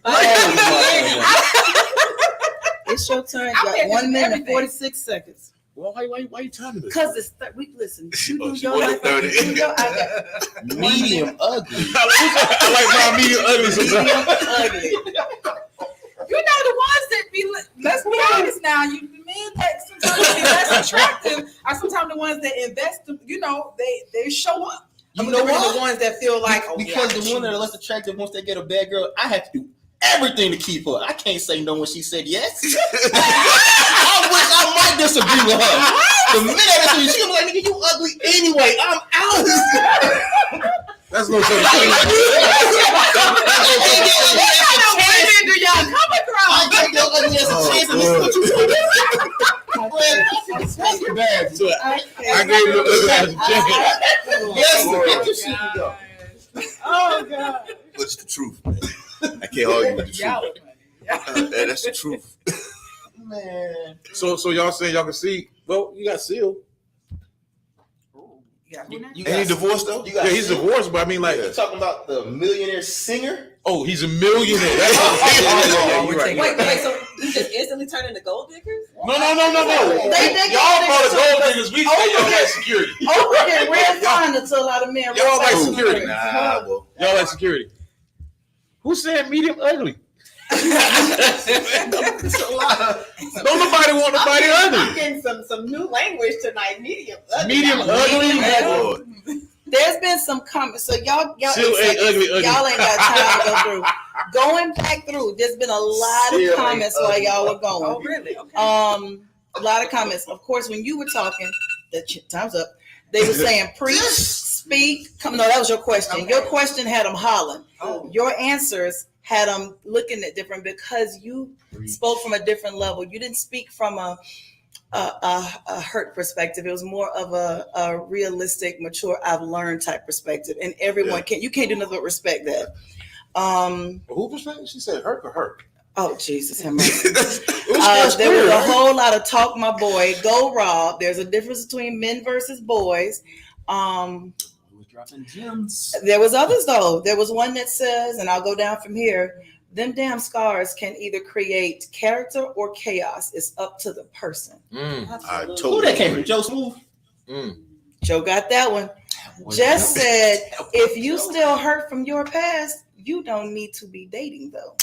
It's your turn. You I'm got here 1 minute and everything. 46 seconds. Well, why you timing this? Because it's listen. You do she your wanted life. 30. You do your, I got Medium ugly. I like my medium ugly sometimes. medium ugly. The ones that be, let's be honest now, the men that sometimes be less attractive are sometimes the ones that invest, they show up. You I'm know looking at what? the ones that feel like, Because the ones that are less attractive, once they get a bad girl, I have to do everything to keep her. I can't say no when she said yes. I might disagree with her. The minute I disagree, she'll be like, nigga, you ugly anyway. I'm out. That's no such thing. do y'all come across? I take your ugly as a chance and this is what you do. So I gave him the ugly as a chance. Yes, get your shit to go. Oh God! What's the truth, man? I can't argue with the truth. Y'all are funny. That's the truth. Man. So y'all saying y'all can see? Well, you got Seal. Yeah, You Ain't he got, divorced though? you got Yeah, he's divorced, but I mean, like, You talking about the millionaire singer? oh, he's a millionaire. That's we're right. taking- Wait, so you just instantly turn into gold diggers? No. They Y'all brought the gold diggers. We say y'all like security. Over here, we're fine to tell a lot of men. Y'all like we're security. Nah, well, Y'all like security. Who said medium ugly? It's a lot of Don't nobody want nobody I'm ugly. getting some new language tonight. Medium. Medium ugly. Lord. There's been some comments, so y'all Still ain't ugly. y'all ain't got time to go through. Going back through, there's been a lot Still of comments ain't while y'all were Oh, going. really? Okay. A lot of comments. Of course, when you were talking, time's up. They were saying preach, speak. No, that was your question. Okay. Your question had them hollering. Oh. Your answers had them looking at different because you spoke from a different level. You didn't speak from a hurt perspective. It was more of a realistic, mature, I've learned type perspective. And everyone can't do nothing but respect that. Who perspective? She said hurt or hurt. Oh, Jesus have mercy. There was a whole lot of talk, my boy. Go Rob. There's a difference between men versus boys. dropping gems. There was others though. There was one that says, and I'll go down from here, them damn scars can either create character or chaos. It's up to the person. I Who totally that came agree. from? Joe Smooth? Joe got that one. Just said, if you still hurt from your past, you don't need to be dating though.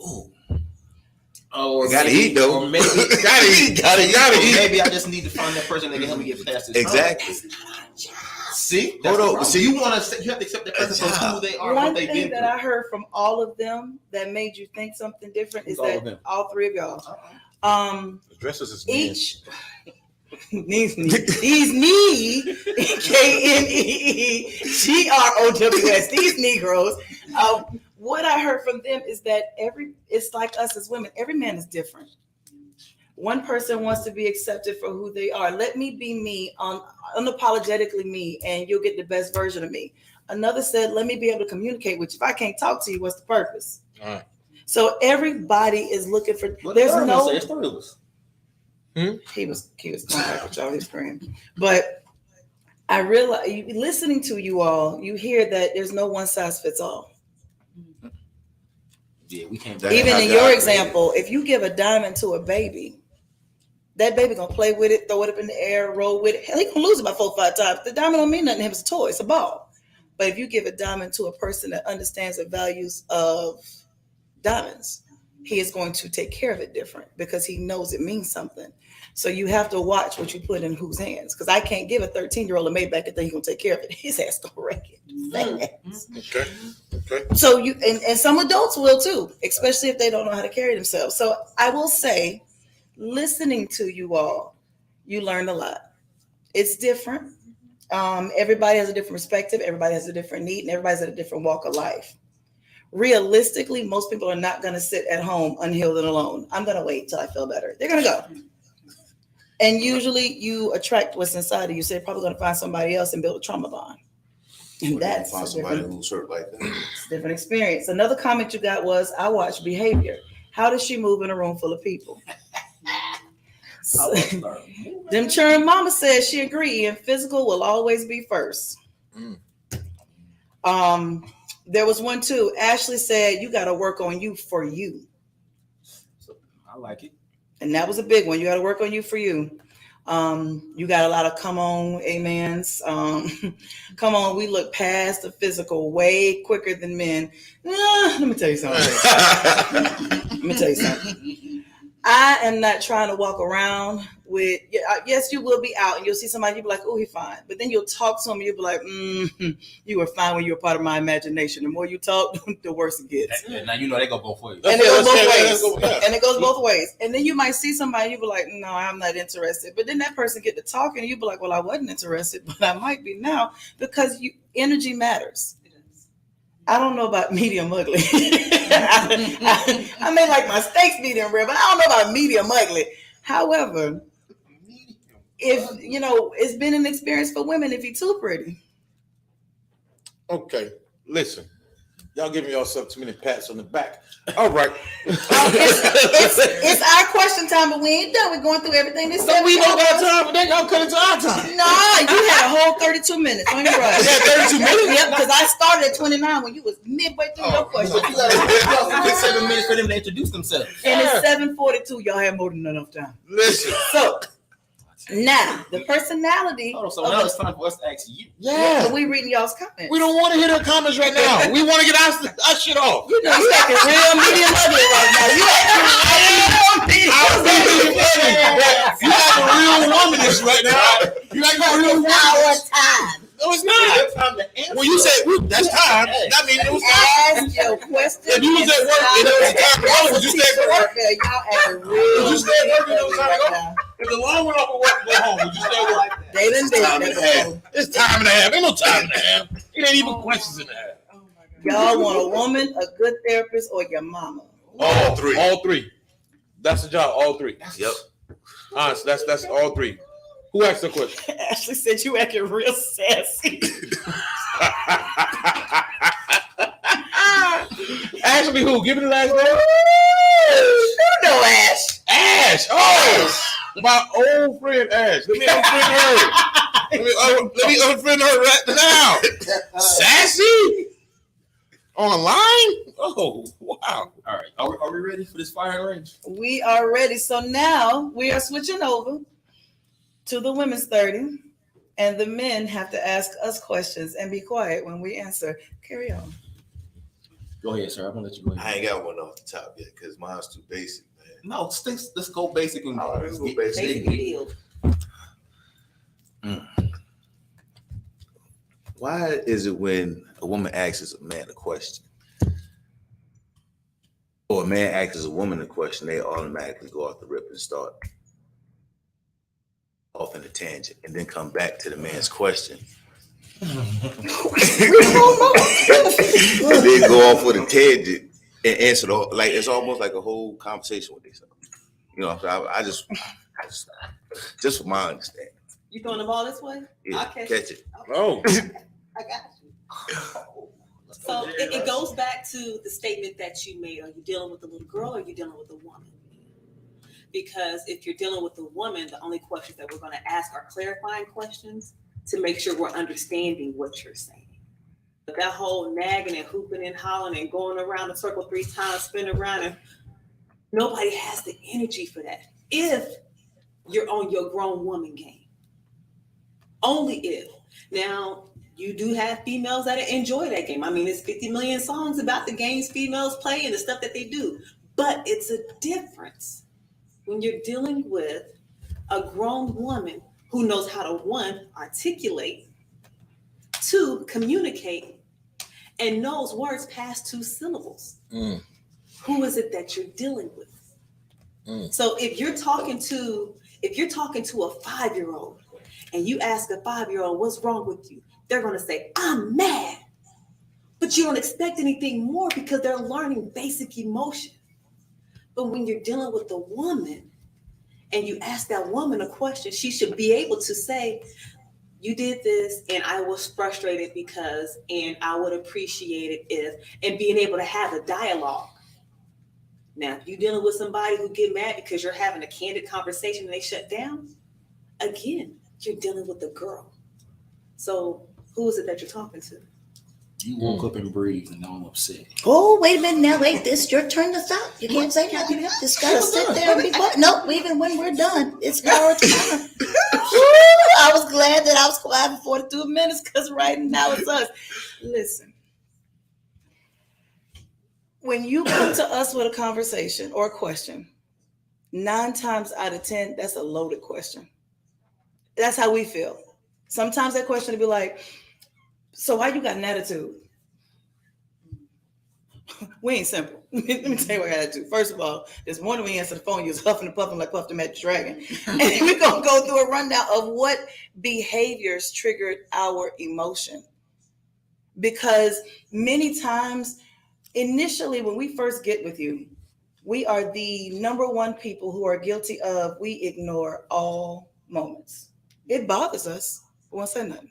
Ooh. Oh, or Gotta maybe- eat, though. Or maybe, Gotta eat. Gotta or eat. maybe I just need to find that person that can help me get past this. Exactly. See, Hold on. See, you want to. You have to accept that person for who they are, One what they've thing been that through. I heard from all of them that made you think something different is Who's all that of them? all three of y'all, Dresses as men. each these knee KNEEGROWS, these Negroes. What I heard from them is that it's like us as women. Every man is different. One person wants to be accepted for who they are. Let me be me, unapologetically me, and you'll get the best version of me. Another said, let me be able to communicate with you. If I can't talk to you, what's the purpose? All right. So everybody is looking for. What There's the third one no. say? It's three of us. He was going back with y'all. He screamed. But I realize, listening to you all, you hear that there's no one size fits all. Yeah, we can't. Even in your example, if you give a diamond to a baby, that baby gonna play with it, throw it up in the air, roll with it. Hell, he gonna lose it about 4 or 5 times. The diamond don't mean nothing to him. It's a toy. It's a ball. But if you give a diamond to a person that understands the values of diamonds, he is going to take care of it different because he knows it means something. So you have to watch what you put in whose hands. Because I can't give a 13-year-old a Maybach and think he's gonna take care of it. His ass gonna wreck it. Okay. So you and some adults will too, especially if they don't know how to carry themselves. So I will say, listening to you all, you learned a lot. It's different. Everybody has a different perspective. Everybody has a different need, and everybody's at a different walk of life. Realistically, most people are not going to sit at home unhealed and alone. I'm going to wait till I feel better. They're going to go. And usually you attract what's inside of you. So you're probably going to find somebody else and build a trauma bond. And that's find somebody who's hurt like that. It's a different experience. Another comment you got was, I watch behavior. How does she move in a room full of people? So, them churn mama says she agree, and physical will always be first. There was one too. Ashley said, you got to work on you for you. I like it. And that was a big one. You got to work on you for you. You got a lot of come on, amens. Come on, we look past the physical way quicker than men. Let me tell you something. I am not trying to walk around with, yes, you will be out and you'll see somebody, you'll be like, oh, he's fine. But then you'll talk to him and you'll be like, you were fine when you were part of my imagination. The more you talk, the worse it gets. Now you know they go both ways. And it goes both ways. And it goes both ways. And then you might see somebody, you'll be like, no, I'm not interested. But then that person get to talking and you'll be like, well, I wasn't interested, but I might be now, because energy matters. I don't know about medium ugly. I may like my steaks medium rare, but I don't know about medium ugly. However, if it's been an experience for women if you're too pretty. Okay, listen. Y'all giving yourself too many pats on the back. All right. It's our question time, but we ain't done. We're going through everything. This So we don't got time, but then y'all cut into our time. No, you had a whole 32 minutes on your right. Yeah, 32 minutes? Yep, because I started at 29 when you was midway through your question. It's 7 minutes for them to introduce themselves. And it's 7:42. Y'all have more than enough time. Listen. So now the personality. So now it's time for us to ask you. Yeah. But we reading y'all's comments. We don't want to hear their comments right now. We want to get our shit off. You know, you acting real medium ugly right now. You acting real medium ugly. You like a real womanish right now. You like a real womanish. Time. No, it's not. When you say that's time, that means it was time. Ask your question. If you was at work and it was time to go, would you stay at work? Y'all acting real. Would you stay at work and it was time to go? If the alarm went off at work, go home. Would you stay at work? They done did. It's time and a half. Ain't no time and a half. It ain't even questions in that. Y'all want a woman, a good therapist, or your mama? All three. All three. That's the job. All three. Yep. Honest. That's all three. Who asked the question? Ashley said you acting real sassy. Ashley who? Give me the last name. You know Ash. Ash. Oh, my old friend Ash. Let me unfriend her. Let me unfriend her right now. Sassy? Online? Oh, wow. All right. Are we ready for this firing range? We are ready. So now we are switching over to the women's 30, and the men have to ask us questions and be quiet when we answer. Carry on. Go ahead, sir. I'm gonna let you go ahead. I ain't got one off the top yet because mine's too basic, man. No, let's go basic and Let's go basic. Why is it when a woman asks a man a question, or a man asks a woman a question, they automatically go off the rip and start off in a tangent, and then come back to the man's question? And then go off with a tangent and answer like it's almost like a whole conversation with themselves. You know, I just from my understanding. You throwing the ball this way? Yeah, I'll catch it. Oh. I got you. So it goes back to the statement that you made. Are you dealing with a little girl or are you dealing with a woman? Because if you're dealing with a woman, the only questions that we're going to ask are clarifying questions to make sure we're understanding what you're saying. But that whole nagging and hooping and hollering and going around the circle 3 times, spin around, and nobody has the energy for that. If you're on your grown woman game. Only if. Now, you do have females that enjoy that game. I mean, there's 50 million songs about the games females play and the stuff that they do. But it's a difference when you're dealing with a grown woman who knows how to, 1, articulate, 2, communicate, and knows words past 2 syllables. Who is it that you're dealing with? So if you're talking to a 5-year-old and you ask a 5-year-old, what's wrong with you? They're going to say, I'm mad. But you don't expect anything more because they're learning basic emotion. But when you're dealing with a woman and you ask that woman a question, she should be able to say, you did this and I was frustrated because, and I would appreciate it if, and being able to have a dialogue. Now, if you're dealing with somebody who get mad because you're having a candid conversation and they shut down, again, you're dealing with a girl. So who is it that you're talking to? You woke up and breathed and now I'm upset. Oh, wait a minute now. Wait, this your turn to stop. You can't say nothing. Just gotta sit there and be quiet. Nope, even when we're done, it's our time. I was glad that I was quiet for 42 minutes because right now it's us. Listen, when you come to us with a conversation or a question, 9 times out of 10, that's a loaded question. That's how we feel. Sometimes that question will be like, so why you got an attitude? We ain't simple. Let me tell you what I got to do. First of all, this morning we answered the phone, you was huffing and puffing like Puff the Magic Dragon. And we're going to go through a rundown of what behaviors triggered our emotion. Because many times, initially, when we first get with you, we are the number one people who are guilty of, we ignore all moments. It bothers us. We won't say nothing.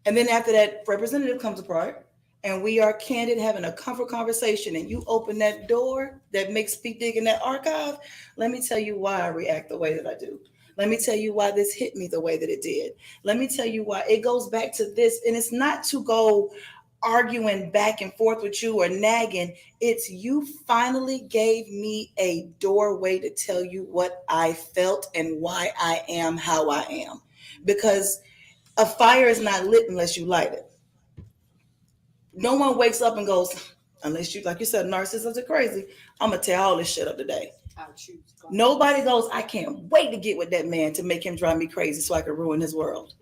And then after that representative comes apart and we are candid, having a comfort conversation, and you open that door that makes me dig in that archive, let me tell you why I react the way that I do. Let me tell you why this hit me the way that it did. Let me tell you why it goes back to this. And it's not to go arguing back and forth with you or nagging. It's you finally gave me a doorway to tell you what I felt and why I am how I am. Because a fire is not lit unless you light it. No one wakes up and goes, unless you, like you said, narcissists are crazy, I'm going to tear all this shit up today. Nobody goes, I can't wait to get with that man to make him drive me crazy so I can ruin his world.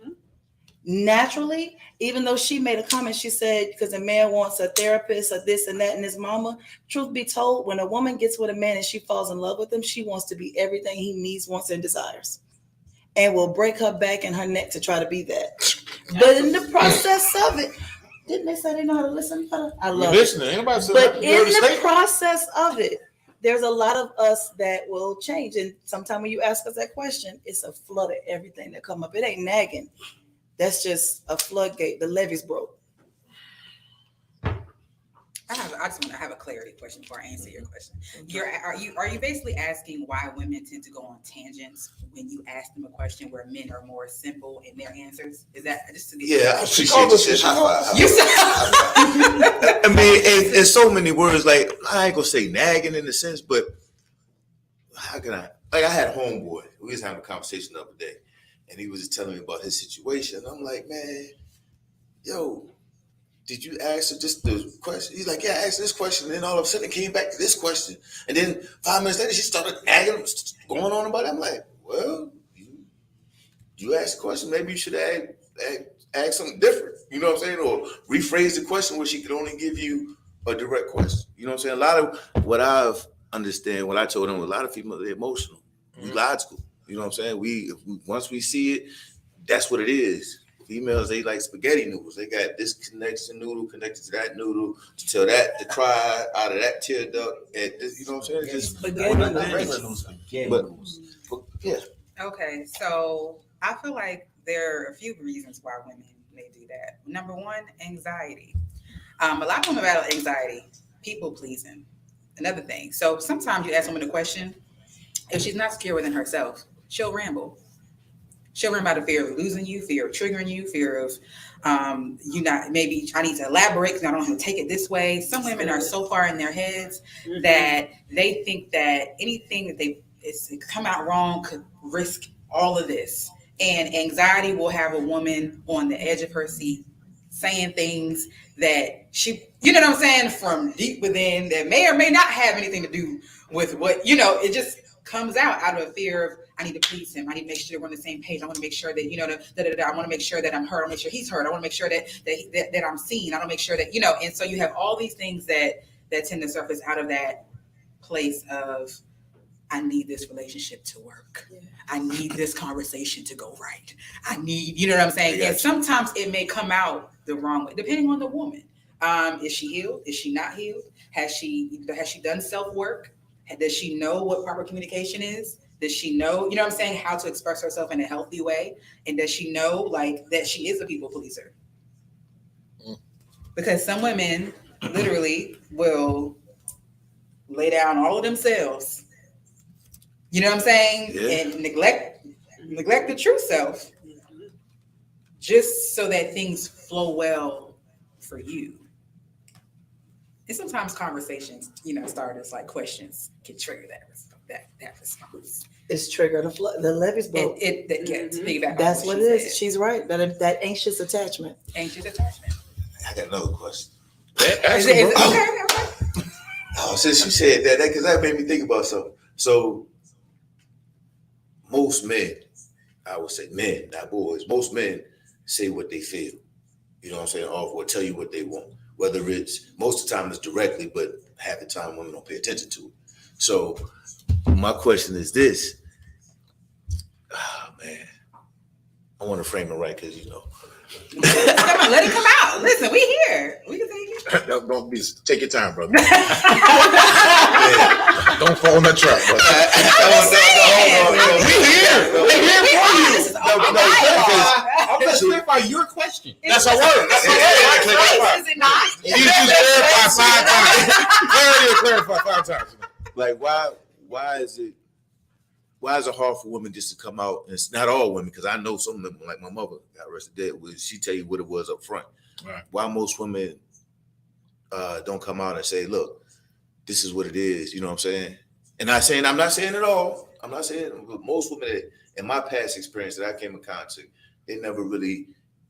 Naturally, even though she made a comment, she said, because a man wants a therapist or this and that and his mama, truth be told, when a woman gets with a man and she falls in love with him, she wants to be everything he needs, wants, and desires. And will break her back and her neck to try to be that. But in the process of it, didn't they say they know how to listen better? I love it. But in the process of it, there's a lot of us that will change. And sometimes when you ask us that question, it's a flood of everything that come up. It ain't nagging. That's just a floodgate. The levee's broke. I just want to have a clarity question before I answer your question. Are you basically asking why women tend to go on tangents when you ask them a question where men are more simple in their answers? Is that just to be? Yeah, I appreciate the shit. I mean, in so many words, like I ain't gonna say nagging in the sense, but how can I? Like I had a homeboy. We was having a conversation the other day, and he was just telling me about his situation. I'm like, man, yo. Did you ask her just the question? He's like, yeah, I asked this question. And then all of a sudden it came back to this question. And then 5 minutes later, she started nagging, going on about it. I'm like, well, you asked the question. Maybe you should ask something different. You know what I'm saying? Or rephrase the question where she could only give you a direct question. You know what I'm saying? A lot of what I've understand, what I told them, a lot of people, they're emotional. We logical. You know what I'm saying? Once we see it, that's what it is. Females, they like spaghetti noodles. They got this connection noodle connected to that noodle to tell that to cry out of that tear duct. You know what I'm saying? It's just spaghetti noodles. But yeah. Okay, so I feel like there are a few reasons why women may do that. Number one, anxiety. A lot of women battle anxiety, people pleasing. Another thing. So sometimes you ask women a question If she's not secure within herself, she'll ramble. She'll ramble out of fear of losing you, fear of triggering you, fear of you not, maybe I need to elaborate because I don't know how to take it this way. Some women are so far in their heads that they think that anything that it's come out wrong could risk all of this. And anxiety will have a woman on the edge of her seat saying things that she, you know what I'm saying, from deep within that may or may not have anything to do with what, it just comes out of a fear of, I need to please him. I need to make sure we're on the same page. I want to make sure that, I want to make sure that I'm heard. I want to make sure he's heard. I want to make sure that I'm seen. I want to make sure that, and so you have all these things that tend to surface out of that place of, I need this relationship to work. Yeah. I need this conversation to go right. I need, you know what I'm saying? And sometimes it may come out the wrong way, depending on the woman. Is she healed? Is she not healed? Has she done self-work? Does she know what proper communication is? Does she know, how to express herself in a healthy way? And does she know, that she is a people pleaser? Because some women literally will lay down all of themselves, you know what I'm saying? Yeah. And neglect the true self just so that things flow well for you. And sometimes conversations, start as questions can trigger that response. It's triggered the levees boat. That's what it is. She's right. That anxious attachment. Anxious attachment. I got another question. Okay. Oh, since you said that, because that made me think about something. So most men, I would say men, not boys, most men say what they feel. You know what I'm saying? Or tell you what they want. Whether it's, most of the time it's directly, but half the time women don't pay attention to it. So my question is this. Oh, man. I want to frame it right because, Come on, let it come out. Listen, we here. We can take it. Don't be, take your time, brother. Don't fall in that trap, brother. We here. We're here for you. I'm just clarify your question. That's a word. That's a word. Is it not? You just clarify 5 times. Like, why is it hard for women just to come out? And it's not all women, because I know some of them, like my mother, got arrested dead, she tell you what it was up front. Right. Why most women don't come out and say, look, this is what it is, you know what I'm saying? And I'm not saying it all. I'm not saying, but most women, in my past experience that I came in contact, they never really,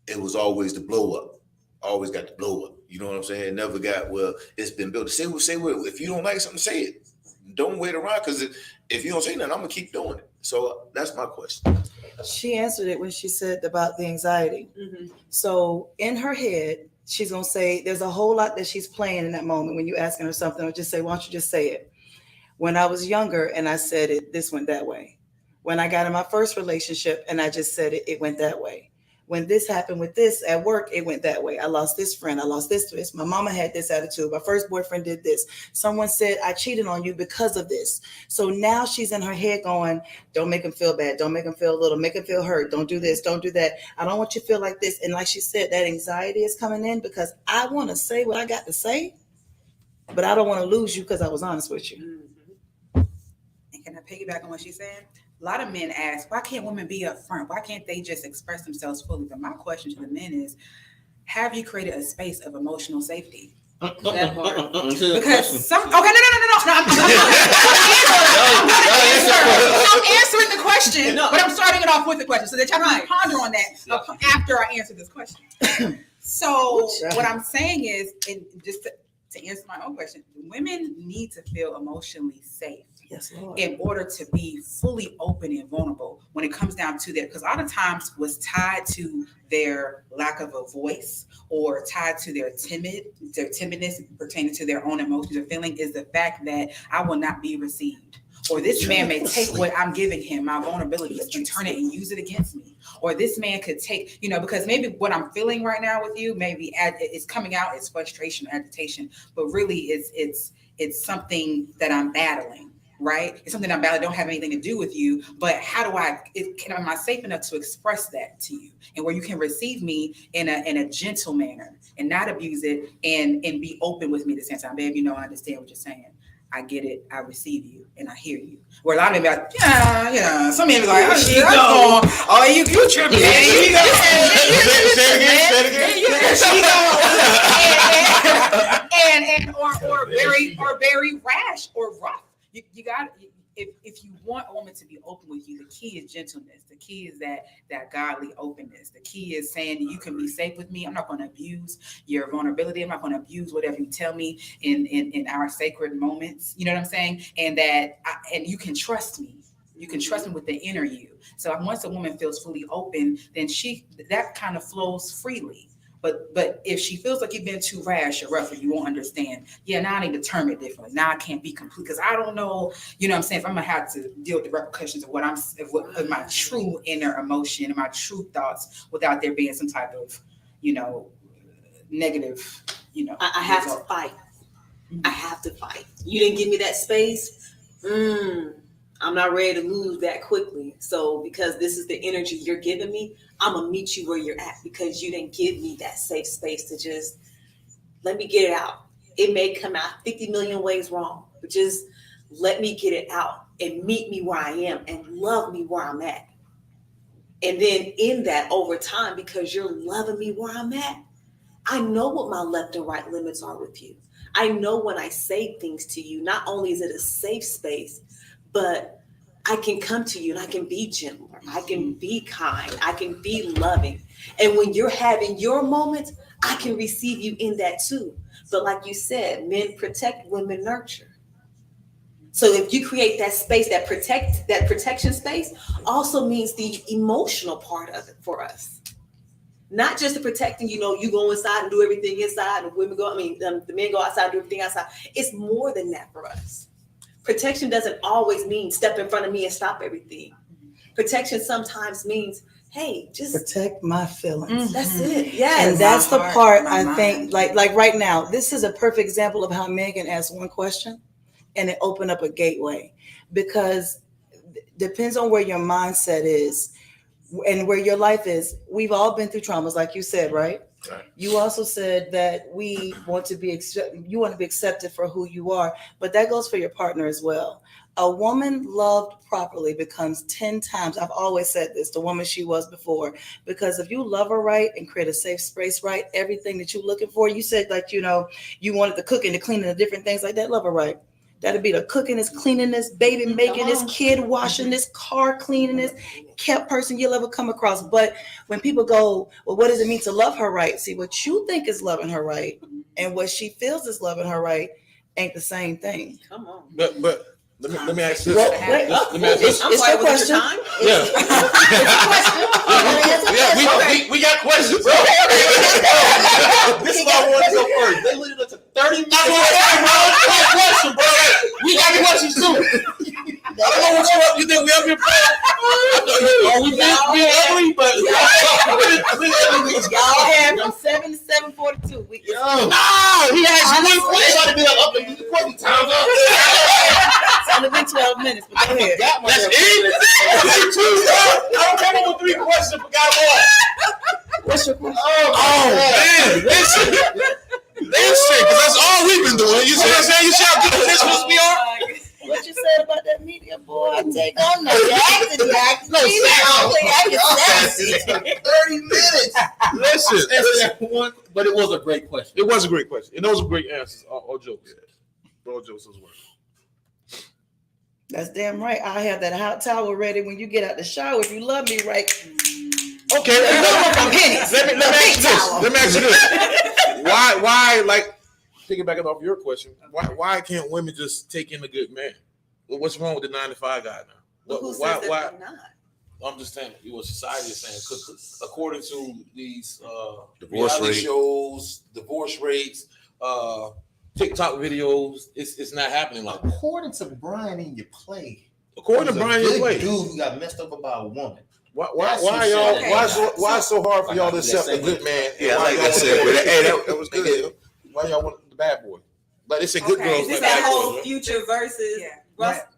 it was always the blow up. Always got the blow up. You know what I'm saying? It never got, well, it's been built. Say what, if you don't like something, say it. Don't wait around, because if you don't say nothing, I'm going to keep doing it. So that's my question. She answered it when she said about the anxiety. Mm-hmm. So in her head, she's going to say, there's a whole lot that she's playing in that moment when you're asking her something, or just say, why don't you just say it? When I was younger and I said it, this went that way. When I got in my first relationship and I just said it, it went that way. When this happened with this at work, it went that way. I lost this friend. I lost this. My mama had this attitude. My first boyfriend did this. Someone said, I cheated on you because of this. So now she's in her head going, don't make him feel bad. Don't make him feel little. Make him feel hurt. Don't do this. Don't do that. I don't want you to feel like this. And like she said, that anxiety is coming in because I want to say what I got to say, but I don't want to lose you because I was honest with you. Mm-hmm. And can I piggyback on what she's saying? A lot of men ask, why can't women be upfront? Why can't they just express themselves fully? But my question to the men is, have you created a space of emotional safety? That part. Because some, okay, no. I'm answering the question, but I'm starting it off with the question so that y'all can ponder on that after I answer this question. So what I'm saying is, and just to answer my own question, women need to feel emotionally safe. Yes, Lord. In order to be fully open and vulnerable when it comes down to that, because a lot of times what's tied to their lack of a voice or tied to their timidness pertaining to their own emotions or feeling is the fact that I will not be received. Or this man may take what I'm giving him, my vulnerabilities, and turn it and use it against me. Or this man could take, because maybe what I'm feeling right now with you, maybe it's coming out as frustration or agitation, but really it's something that I'm battling. Right? It's something I'm battling, don't have anything to do with you, but how do am I safe enough to express that to you? And where you can receive me in a gentle manner and not abuse it and be open with me at the same time. Babe, I understand what you're saying. I get it, I receive you, and I hear you. Where a lot of men be like, yeah. Some men be like, oh, you tripping. There you go. Say it again. Or very rash or rough. You got if you want a woman to be open with you, the key is gentleness. The key is that godly openness. The key is saying you can be safe with me. I'm not going to abuse your vulnerability. I'm not going to abuse whatever you tell me in our sacred moments. You know what I'm saying? And and you can trust me. You can trust me with the inner you. So once a woman feels fully open, then that kind of flows freely. But if she feels like you've been too rash or rough, or you won't understand, now I need to term it differently. Now I can't be complete because I don't know, you know what I'm saying, if I'm gonna have to deal with the repercussions of of my true inner emotion and my true thoughts without there being some type of, negative, I have to fight. I have to fight. You didn't give me that space. I'm not ready to lose that quickly. So because this is the energy you're giving me, I'm going to meet you where you're at because you didn't give me that safe space to just let me get it out. It may come out 50 million ways wrong, but just let me get it out and meet me where I am and love me where I'm at. And then in that over time, because you're loving me where I'm at, I know what my left and right limits are with you. I know when I say things to you, not only is it a safe space, but I can come to you and I can be gentler. I can be kind. I can be loving. And when you're having your moments, I can receive you in that too. But like you said, men protect, women nurture. So if you create that space, that protection space also means the emotional part of it for us. Not just the protecting, you go inside and do everything inside and women the men go outside and do everything outside. It's more than that for us. Protection doesn't always mean step in front of me and stop everything. Protection sometimes means, hey, just protect my feelings. That's it. Yes. And that's the part I think, like right now, this is a perfect example of how men can ask one question and it open up a gateway, because depends on where your mindset is and where your life is. We've all been through traumas, like you said, right? Right. You also said that you want to be accepted for who you are, but that goes for your partner as well. A woman loved properly becomes 10 times, I've always said this, the woman she was before, because if you love her right and create a safe space right, everything that you're looking for, you said like, you wanted the cooking, the cleaning, the different things like that, love her right. That'd be the cooking, this cleaning, this baby making, this kid washing, this car cleaning, this kept person you'll ever come across. But when people go, well, what does it mean to love her right? See, what you think is loving her right and what she feels is loving her right ain't the same thing. Come on. But let me ask this. Let me ask this. I'm sorry, was it your time? Yeah. We got questions. This is why I want to go first. They literally took 30 minutes. Question, bro. We got questions too. I don't know what you think we up here for. We ugly, but Y'all have from 7 to 7:42. he asked one question. It's only been 12 minutes, but go ahead. That's it. I don't come up with 3 questions. Forgot one. What's your question? Man, listen, because that's all we've been doing. You see what I'm saying? You see how good this was we are? What you said about that media, boy? I take on that. It took 30 minutes. Listen, but it was a great question. It was a great question. And those were great answers. All jokes. All jokes as well. That's damn right. I have that hot towel ready when you get out the shower. If you love me right. Okay. Let me ask you this. Why, like, piggybacking off your question, why can't women just take in a good man? What's wrong with the 9 to 5 guy now? Who says that they're not? I'm just saying, what society is saying. Cause according to these Divorce reality rate. shows, divorce rates, TikTok videos, it's not happening like that. According to Brian in your play, According to Brian, your play, dude who got messed up by a woman. Why y'all? Why it's so hard for y'all to accept a good man? Yeah, like I said, but that was good. Why y'all want the bad boy? Like it's a good girl. Is this that whole Future versus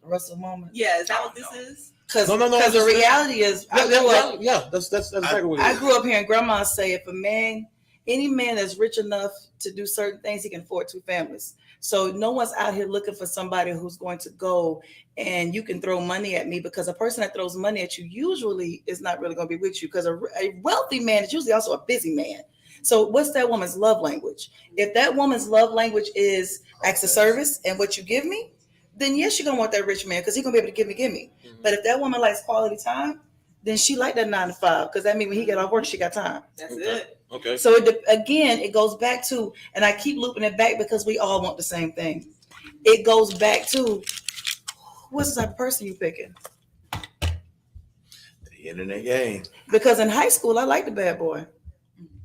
Russell moment? Yeah, is that what this is? Because No, the reality is, that's exactly what it is. I grew up hearing grandma say, if a man Any man that's rich enough to do certain things, he can afford 2 families. So no one's out here looking for somebody who's going to go and you can throw money at me, because a person that throws money at you usually is not really going to be with you, because a wealthy man is usually also a busy man. So what's that woman's love language? If that woman's love language is acts of service and what you give me, then yes, you're going to want that rich man because he's going to be able to give me. But if that woman likes quality time, then she like that 9 to 5, because that means when he get off work, she got time. That's it. Okay. So again, it goes back to, and I keep looping it back because we all want the same thing. It goes back to, what's the type of person you picking? The internet game. Because in high school, I like the bad boy.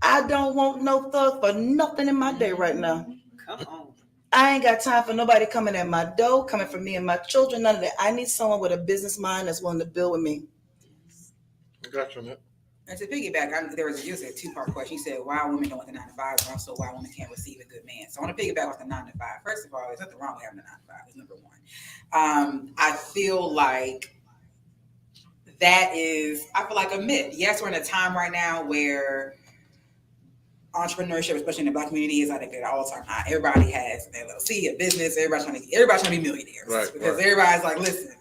I don't want no thug for nothing in my day right now. Come on. I ain't got time for nobody coming at my door, coming for me and my children, none of that. I need someone with a business mind that's willing to build with me. I got you on that. And to piggyback, there was usually a 2-part question. You said why women don't want the 9 to 5, and also why women can't receive a good man. So I want to piggyback with the 9 to 5. First of all, there's nothing wrong with having a 9 to 5. That's number one. I feel like a myth. Yes, we're in a time right now where entrepreneurship, especially in the Black community, is at an all-time high. Everybody has an LLC, a business. Everybody's trying to be millionaires, Right, because right. everybody's like, listen,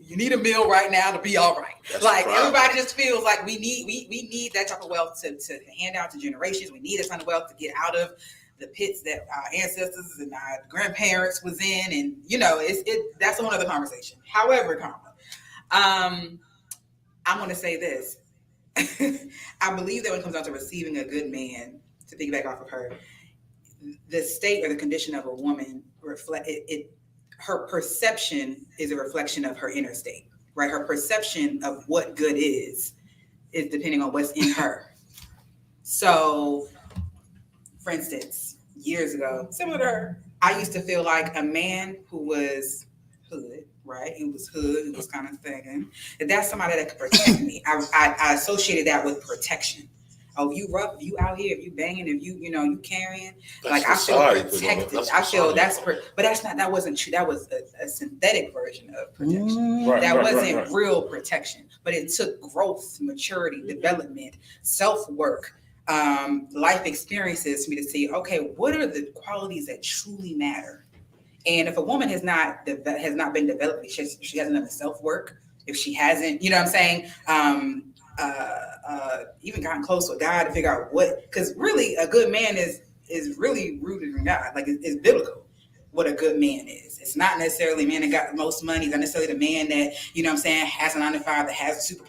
you need a meal right now to be all right. That's Like the problem. everybody just feels like we need that type of wealth to hand out to generations. We need that kind of wealth to get out of the pits that our ancestors and our grandparents was in, and that's a whole other conversation. However, Karma, I'm going to say this. I believe that when it comes down to receiving a good man, to piggyback off of her, the state or the condition of a woman her perception is a reflection of her inner state, right? Her perception of what good is depending on what's in her. So, for instance, years ago, similar to her, I used to feel like a man who was hood, right? He was hood, he was kind of thinking, that's somebody that could protect me. I associated that with protection. Oh, if you rough, if you out here, if you banging, if you carrying, That's I feel society, protected. that's I feel society. but that wasn't true. That was a synthetic version of protection. Right, That right, wasn't right. real protection, but it took growth, maturity, development, self-work, life experiences for me to see, okay, what are the qualities that truly matter? And if a woman has not been developed, she hasn't done the self-work, if she hasn't, you know what I'm saying, even gotten close with God to figure out because really a good man is really rooted in God. Like it's biblical what a good man is. It's not necessarily a man that got the most money. It's not necessarily the man that, has a 9 to 5, that has a super,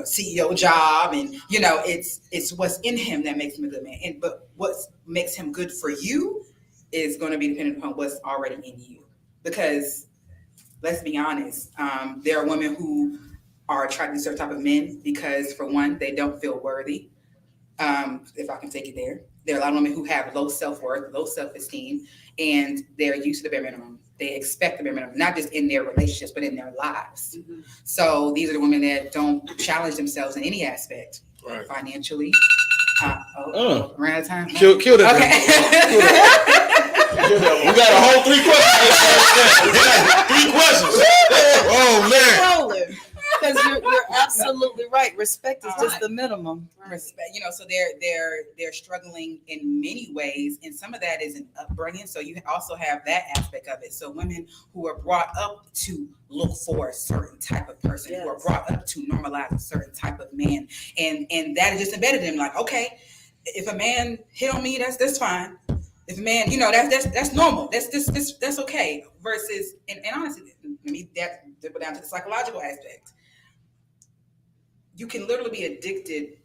CEO job. And, it's what's in him that makes him a good man. But what makes him good for you is going to be dependent upon what's already in you. Because let's be honest, there are women who are attracted to certain type of men because, for one, they don't feel worthy. If I can take it there. There are a lot of women who have low self-worth, low self-esteem, and they're used to the bare minimum. They expect the bare minimum, not just in their relationships, but in their lives. Mm-hmm. So these are the women that don't challenge themselves in any aspect, Right. Financially. We're out of time. Kill that. Okay. We got a whole 3 questions. 3 questions. Oh man. Because you're absolutely right. Respect is just the minimum. Respect, so they're struggling in many ways, and some of that is an upbringing. So you also have that aspect of it. So women who are brought up to look for a certain type of person, who are brought up to normalize a certain type of man, and that is just embedded in them. Like, okay, if a man hit on me, that's fine. If a man, that's normal. That's okay. Versus, and honestly, let me dip down to the psychological aspect. You can literally be addicted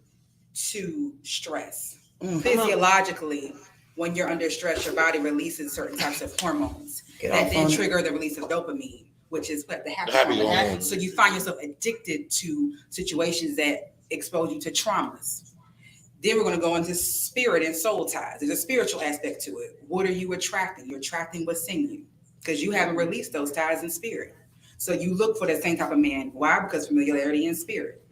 to stress. Physiologically, when you're under stress, your body releases certain types of hormones that then trigger the release of dopamine, which is what the happy hormone. So you find yourself addicted to situations that expose you to traumas. Then we're going to go into spirit and soul ties. There's a spiritual aspect to it. What are you attracting? You're attracting what's in you because you haven't released those ties in spirit. So you look for the same type of man. Why? Because familiarity in spirit.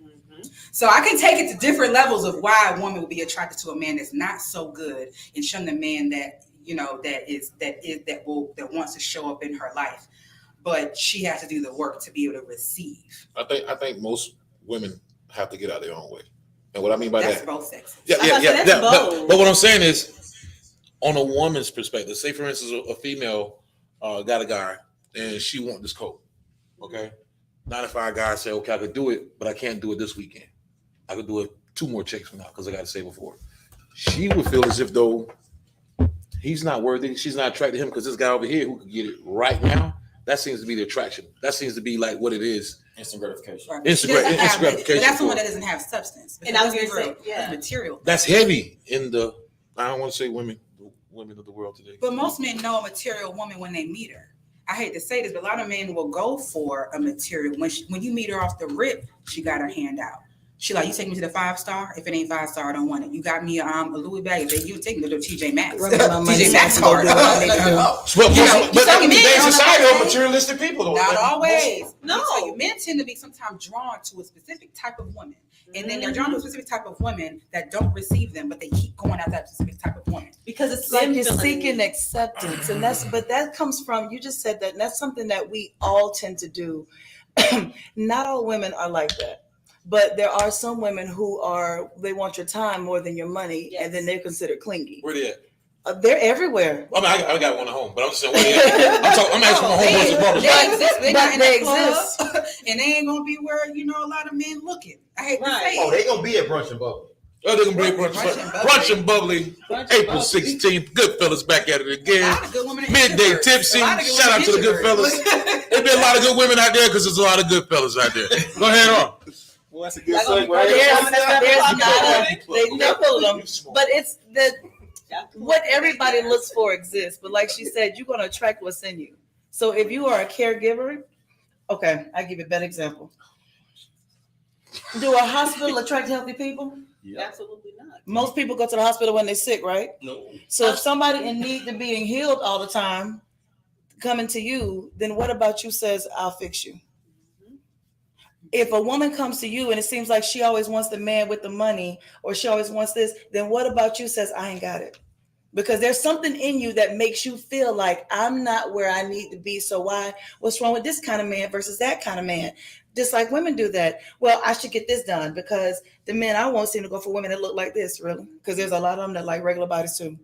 So I can take it to different levels of why a woman will be attracted to a man that's not so good, and shun the man that that wants to show up in her life, but she has to do the work to be able to receive. I think most women have to get out of their own way. And what I mean by That's that, both sexes. yeah. That's bold. But what I'm saying is, on a woman's perspective, say for instance, a female got a guy and she want this coat. Okay, 9 to 5 guy say, okay, I could do it, but I can't do it this weekend. I could do it 2 more checks from now because I got to save it for it. She would feel as if though he's not worthy, she's not attracted to him because this guy over here who could get it right now. That seems to be the attraction. That seems to be like what it is. Instant gratification. Right. Instant She doesn't gratification. have- but that's someone that doesn't have substance. And I was Let's gonna be say, real. yeah. That's material. That's heavy in the. I don't want to say women of the world today. But most men know a material woman when they meet her. I hate to say this, but a lot of men will go for a material. When you meet her off the rip, she got her hand out. She like, you take me to the 5-star. If it ain't 5-star, I don't want it. You got me a Louis bag. If you take me to TJ Maxx. Run my money TJ so I Maxx can go card. do it. But men today's on the society first are date. materialistic people, though. Not Like, always. No. Let me tell you, men tend to be sometimes drawn to a specific type of woman. And then they're drawn to a specific type of women that don't receive them, but they keep going after that specific type of woman. Because it's Like them you're feeling- seeking acceptance, and but that comes from, you just said that, and that's something that we all tend to do. Not all women are like that, but there are some women who they want your time more than your money, Yes. and then they're considered clingy. Where they at? They're everywhere. I mean, I got one at home, but I'm just saying, where they at? I'm asking my homeboys and brothers. They exist. They But not in they the club, exist. and they ain't gonna be where a lot of men looking. I hate to say Oh, it. they gonna be at brunch and bubbly. Oh, they're gonna be at brunch and bubbly. April 16th. Goodfellas back at it A again. lot of good women in Midday introverts. tipsy. A lot of good Shout out to the women Goodfellas. There's been a lot of good women out there because there's a lot of good fellas out there. Go ahead on. Well, that's a good Like, segue. There's they pull them, but it's the what everybody looks for exists. But like she said, you're going to attract what's in you. So if you are a caregiver, okay, I give you a better example. Do a hospital attract healthy people? Absolutely not. Most people go to the hospital when they're sick, right? No. So if somebody in need of being healed all the time coming to you, then what about you says, I'll fix you? If a woman comes to you and it seems like she always wants the man with the money or she always wants this, then what about you says, I ain't got it? Because there's something in you that makes you feel like I'm not where I need to be. So what's wrong with this kind of man versus that kind of man? Just like women do that. Well, I should get this done because the men I want seem to go for women that look like this, really. Because there's a lot of them that like regular bodies too.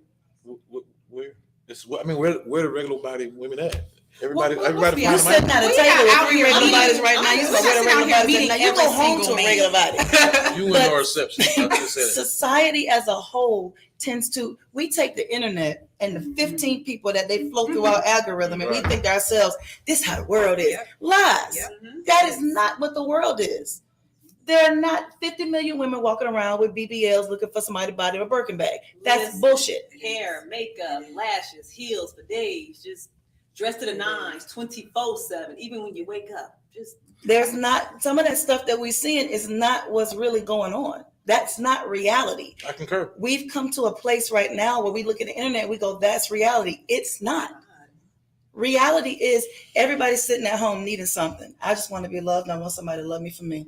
Where the regular body women at? Everybody, Well, everybody. let's You be find honest. them sitting at a We table are out with here regular meeting- bodies right now. You I'm go where the sitting regular out here bodies meeting at. Now you every go home to single a man. regular body. You and But- no reception. I just said it. Society as a whole tends to, we take the internet and the 15 people that they flow through our algorithm and we Right. think to ourselves, this is how the world is. Yep. Lies. Yep. That is not what the world is. There are not 50 million women walking around with BBLs looking for somebody to buy them a Birkin bag. That's Listen, bullshit. Hair, makeup, lashes, heels for days, just dressed to the nines, 24/7, even when you wake up. Just There's not, some of that stuff that we're seeing is not what's really going on. That's not reality. I concur. We've come to a place right now where we look at the internet, we go, that's reality. It's not. Reality is everybody's sitting at home needing something. I just want to be loved. I want somebody to love me for me.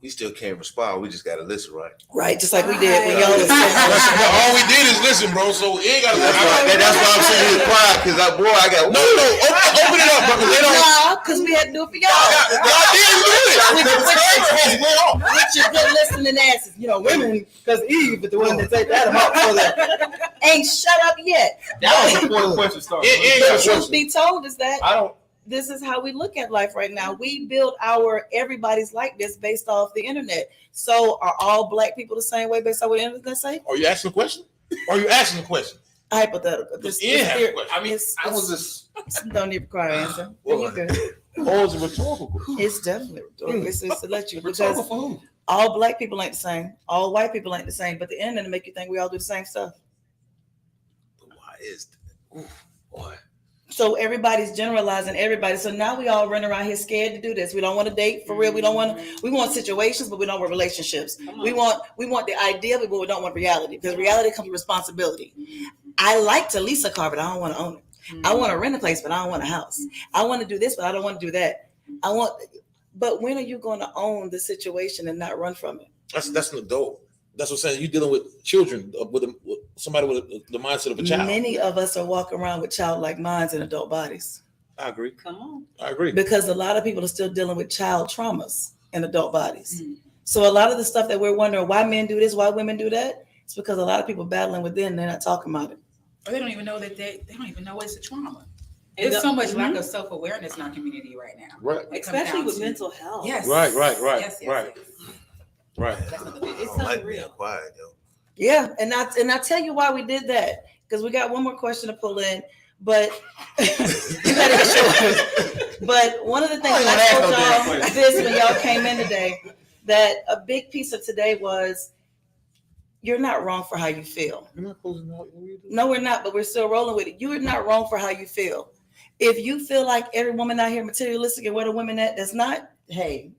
We still can't respond. We just gotta listen, right? Right, just like we did when y'all was All we did is listen, bro. So it ain't got to. That's why I'm saying it's quiet, because I got No, open it up, bro. 'Cause they don't. Nah, because we had to do it for y'all. Y'all did With your good listening asses. You know, women, because Eve is the one that take that amount for that. Ain't shut up yet. That was before the question started. The truth be told is that I don't. this is how we look at life right now. We build everybody's like this based off the internet. So are all black people the same way based on what the internet say? Are you asking a question? Are you asking a question? Hypothetical. This Yeah, theory- I mean, I was just. don't need to require an answer. Well, You're good. Or is it rhetorical? It's definitely rhetorical. It's to let you Rhetorical because for who? all black people ain't the same. All white people ain't the same. But the internet will make you think we all do the same stuff. Why is that? Boy. So everybody's generalizing everybody. So now we all run around here scared to do this. We don't want to date for real. We want situations, but we don't want relationships. We want the idea, but we don't want reality, because reality comes with responsibility. I like to lease a car, but I don't want to own it. I want to rent a place, but I don't want a house. I want to do this, but I don't want to do that. But when are you going to own the situation and not run from it? That's an adult. That's what I'm saying. You're dealing with children, with somebody with the mindset of a child. Many of us are walking around with childlike minds and adult bodies, I agree. come on. I agree. because a lot of people are still dealing with child traumas in adult bodies. So a lot of the stuff that we're wondering why men do this, why women do that, it's because a lot of people battling within, they're not talking about it. Or they don't even know that they don't even know it's a trauma. And There's so much lack Mhm. of self-awareness in our community right now. Right. It comes especially down with to- mental health. Yes. Right. Yes, Right. Right. That's another I thing. It's don't like unreal. being quiet, yo. Yeah, and I tell you why we did that, because we got one more question to pull in, but you gotta get yours. But one of the things ain't I gonna ask told no damn y'all question. this when y'all came in today, that a big piece of today was you're not wrong for how you feel. You're not closing out. No, we're not, but we're still rolling with it. You are not wrong for how you feel. If you feel like every woman out here materialistic and where the women at, that's not, hey,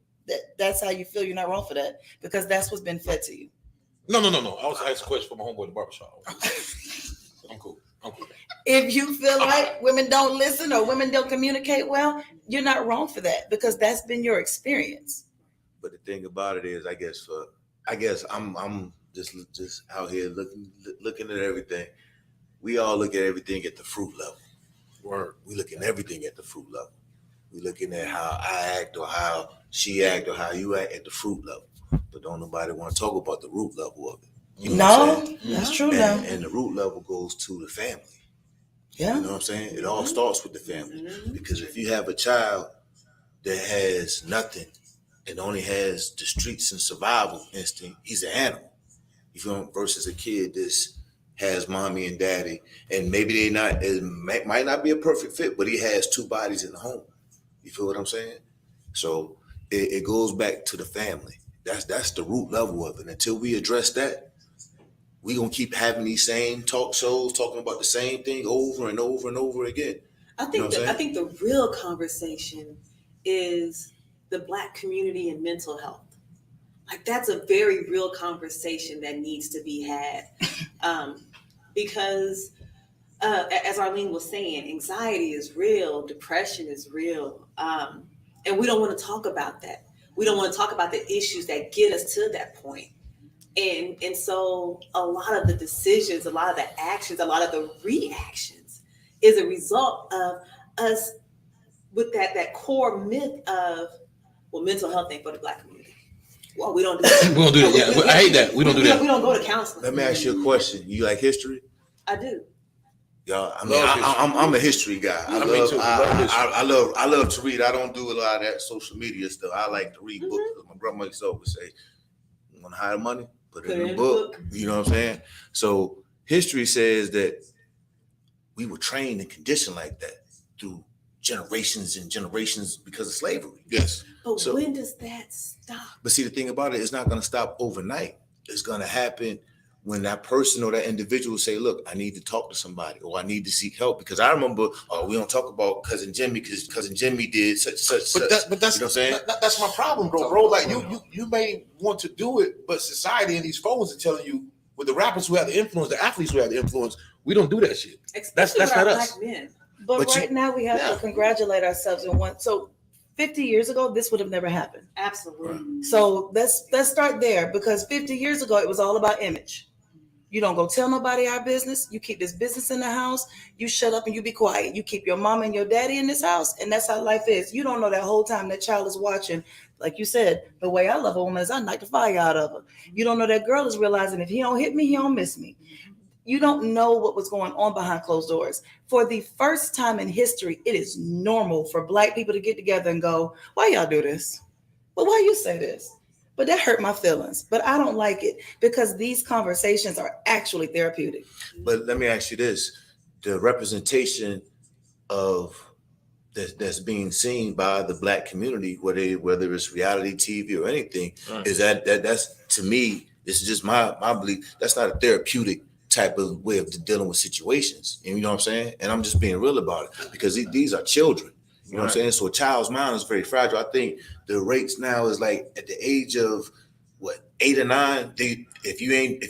that's how you feel. You're not wrong for that, because that's what's been fed to you. No. I was asking a question for my homeboy at the barbershop. I'm cool. If you feel like women don't listen or women don't communicate well, you're not wrong for that, because that's been your experience. But the thing about it is, I guess I'm just out here looking at everything. We all look at everything at the fruit level. Word. We looking at everything at the fruit level. We looking at how I act or how she act or how you act at the fruit level. But don't nobody want to talk about the root level of it. You know what I'm saying? That's true now. And the root level goes to the family. Yeah. You know what I'm saying? It all starts with the family. Because if you have a child that has nothing and only has the streets and survival instinct, he's an animal. You feel me? Versus a kid that has mommy and daddy, and maybe it might not be a perfect fit, but he has two bodies in the home. You feel what I'm saying? So it goes back to the family. That's the root level of it. Until we address that, we gonna keep having these same talk shows talking about the same thing over and over and over again. I You know think what I'm that I saying? think the real conversation is the Black community and mental health. Like, that's a very real conversation that needs to be had, because as Arlene was saying, anxiety is real, depression is real, and we don't want to talk about that. We don't want to talk about the issues that get us to that point. And so a lot of the decisions, a lot of the actions, a lot of the reactions is a result of us with that core myth of, well, mental health ain't for the Black community. Well, we don't do that. We don't do that. Yeah, I hate that. We don't do that. We don't go to counseling. Let me ask you a question. You like history? I do. Y'all, I mean, Love history. I'm a history guy. I mean, too. Love history. I love to read. I don't do a lot of that social media stuff. I like to read books. My grandma used to always say, "You want to hide money? Put it in the book." You know what I'm saying? So history says that we were trained and conditioned like that through generations and generations because of slavery. Yes. But So- when does that stop? But see, the thing about it, it's not going to stop overnight. It's going to happen when that person or that individual say, "Look, I need to talk to somebody, or I need to seek help." Because I remember, we don't talk about cousin Jimmy because cousin Jimmy did such. But that's you know what I'm saying? that's my problem, bro. Like you may want to do it, but society and these phones are telling you, with the rappers who have the influence, the athletes who have the influence, we don't do that shit. Especially that's with our not Black us. men. But But right now we have to congratulate ourselves in one. So 50 years ago, this would have never happened. Absolutely. So let's start there, because 50 years ago, it was all about image. You don't go tell nobody our business. You keep this business in the house. You shut up and you be quiet. You keep your mama and your daddy in this house, and that's how life is. You don't know that whole time that child is watching. Like you said, the way I love a woman is I knock the fire out of her. You don't know that girl is realizing if he don't hit me, he don't miss me. You don't know what was going on behind closed doors. For the first time in history, it is normal for Black people to get together and go, "Why y'all do this? But why you say this? But that hurt my feelings. But I don't like it," because these conversations are actually therapeutic. But let me ask you this: the representation of that's being seen by the Black community, whether it's reality TV or anything, Right. is that's, to me, this is just my belief. That's not a therapeutic type of way of dealing with situations. And you know what I'm saying? And I'm just being real about it, because these are children. You know what I'm saying? So a child's mind is very fragile. I think the rates now is like at the age of 8 or 9. If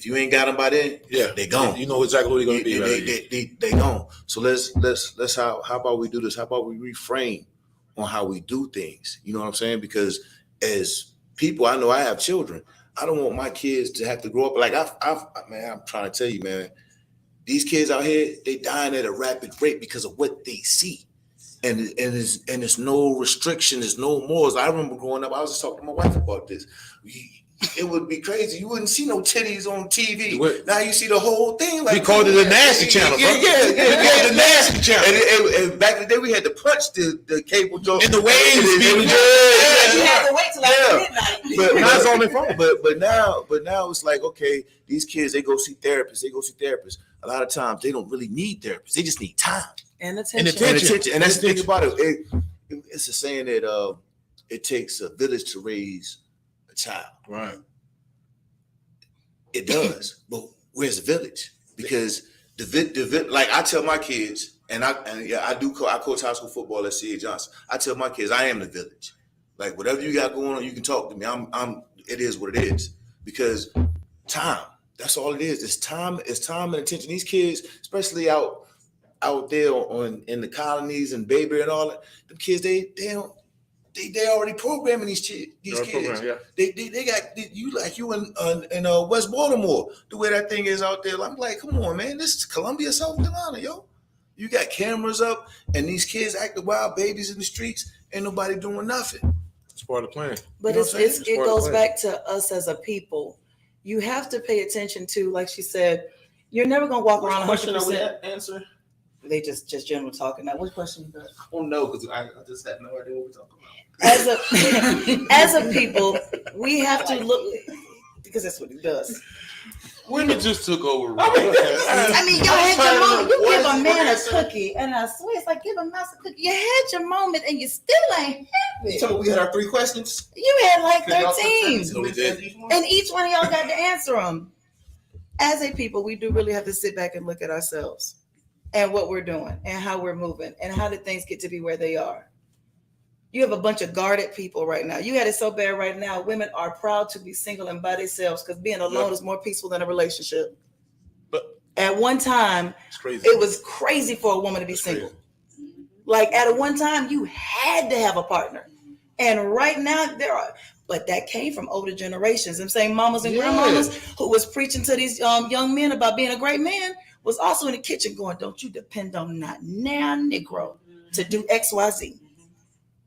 you ain't got them by then, they gone. You know exactly what they're going to be. They gone. So let's how about we do this? How about we reframe on how we do things? You know what I'm saying? Because as people, I know I have children. I don't want my kids to have to grow up like I'm trying to tell you, man. These kids out here, they dying at a rapid rate because of what they see. And it's no restriction, there's no morals. I remember growing up, I was just talking to my wife about this. it would be crazy. You wouldn't see no titties on TV. What? Now you see the whole thing. Like We called it a nasty channel, bro. Yeah. We called it the nasty channel. And back in the day, we had to punch the cable door. In the waves, Yeah. You have to wait till after midnight. But Now it's on their phone. But now it's like, okay, these kids, they go see therapists. A lot of times they don't really need therapists. They just need time And attention. And attention. And that's the thing about it. It's a saying that it takes a village to raise a child. Right. It does, but where's the village? Because like I tell my kids, I coach high school football at C.A. Johnson. I tell my kids, I am the village. Like whatever you got going on, you can talk to me. It is what it is. Because time, that's all it is. It's time and attention. These kids, especially out there in the colonies and Bayberry and all that, them kids, they already programming these kids. Yeah. They got you in West Baltimore. The way that thing is out there, I'm like, come on, man, this is Columbia, South Carolina, yo. You got cameras up, and these kids acting wild babies in the streets. Ain't nobody doing nothing. It's part of the plan. But You know what I'm saying? it goes back to us as a people. You have to pay attention to, like she said, you're never gonna walk around 100%. Answer? They just general talking. Now, what question you got? Oh no, because I just had no idea what we're talking about. As a people, we have to look, because that's what it does. Women just took over. I mean, you had your moment. You give a man a cookie, and I swear it's like give a mouse a cookie. You had your moment, and you still ain't happy. So we had our 3 questions. You had like 13, So we did. and each one of y'all got to answer them. As a people, we do really have to sit back and look at ourselves and what we're doing and how we're moving and how did things get to be where they are. You have a bunch of guarded people right now. You had it so bad right now. Women are proud to be single and by themselves because being alone is more peaceful than a relationship. But at one time, it's crazy. it was crazy for a woman to be single. Like at one time, you had to have a partner. And right now, but that came from older generations. Them same mamas and grandmamas who was preaching to these young men about being a great man was also in the kitchen going, don't you depend on not now, Negro, to do X, Y, Z.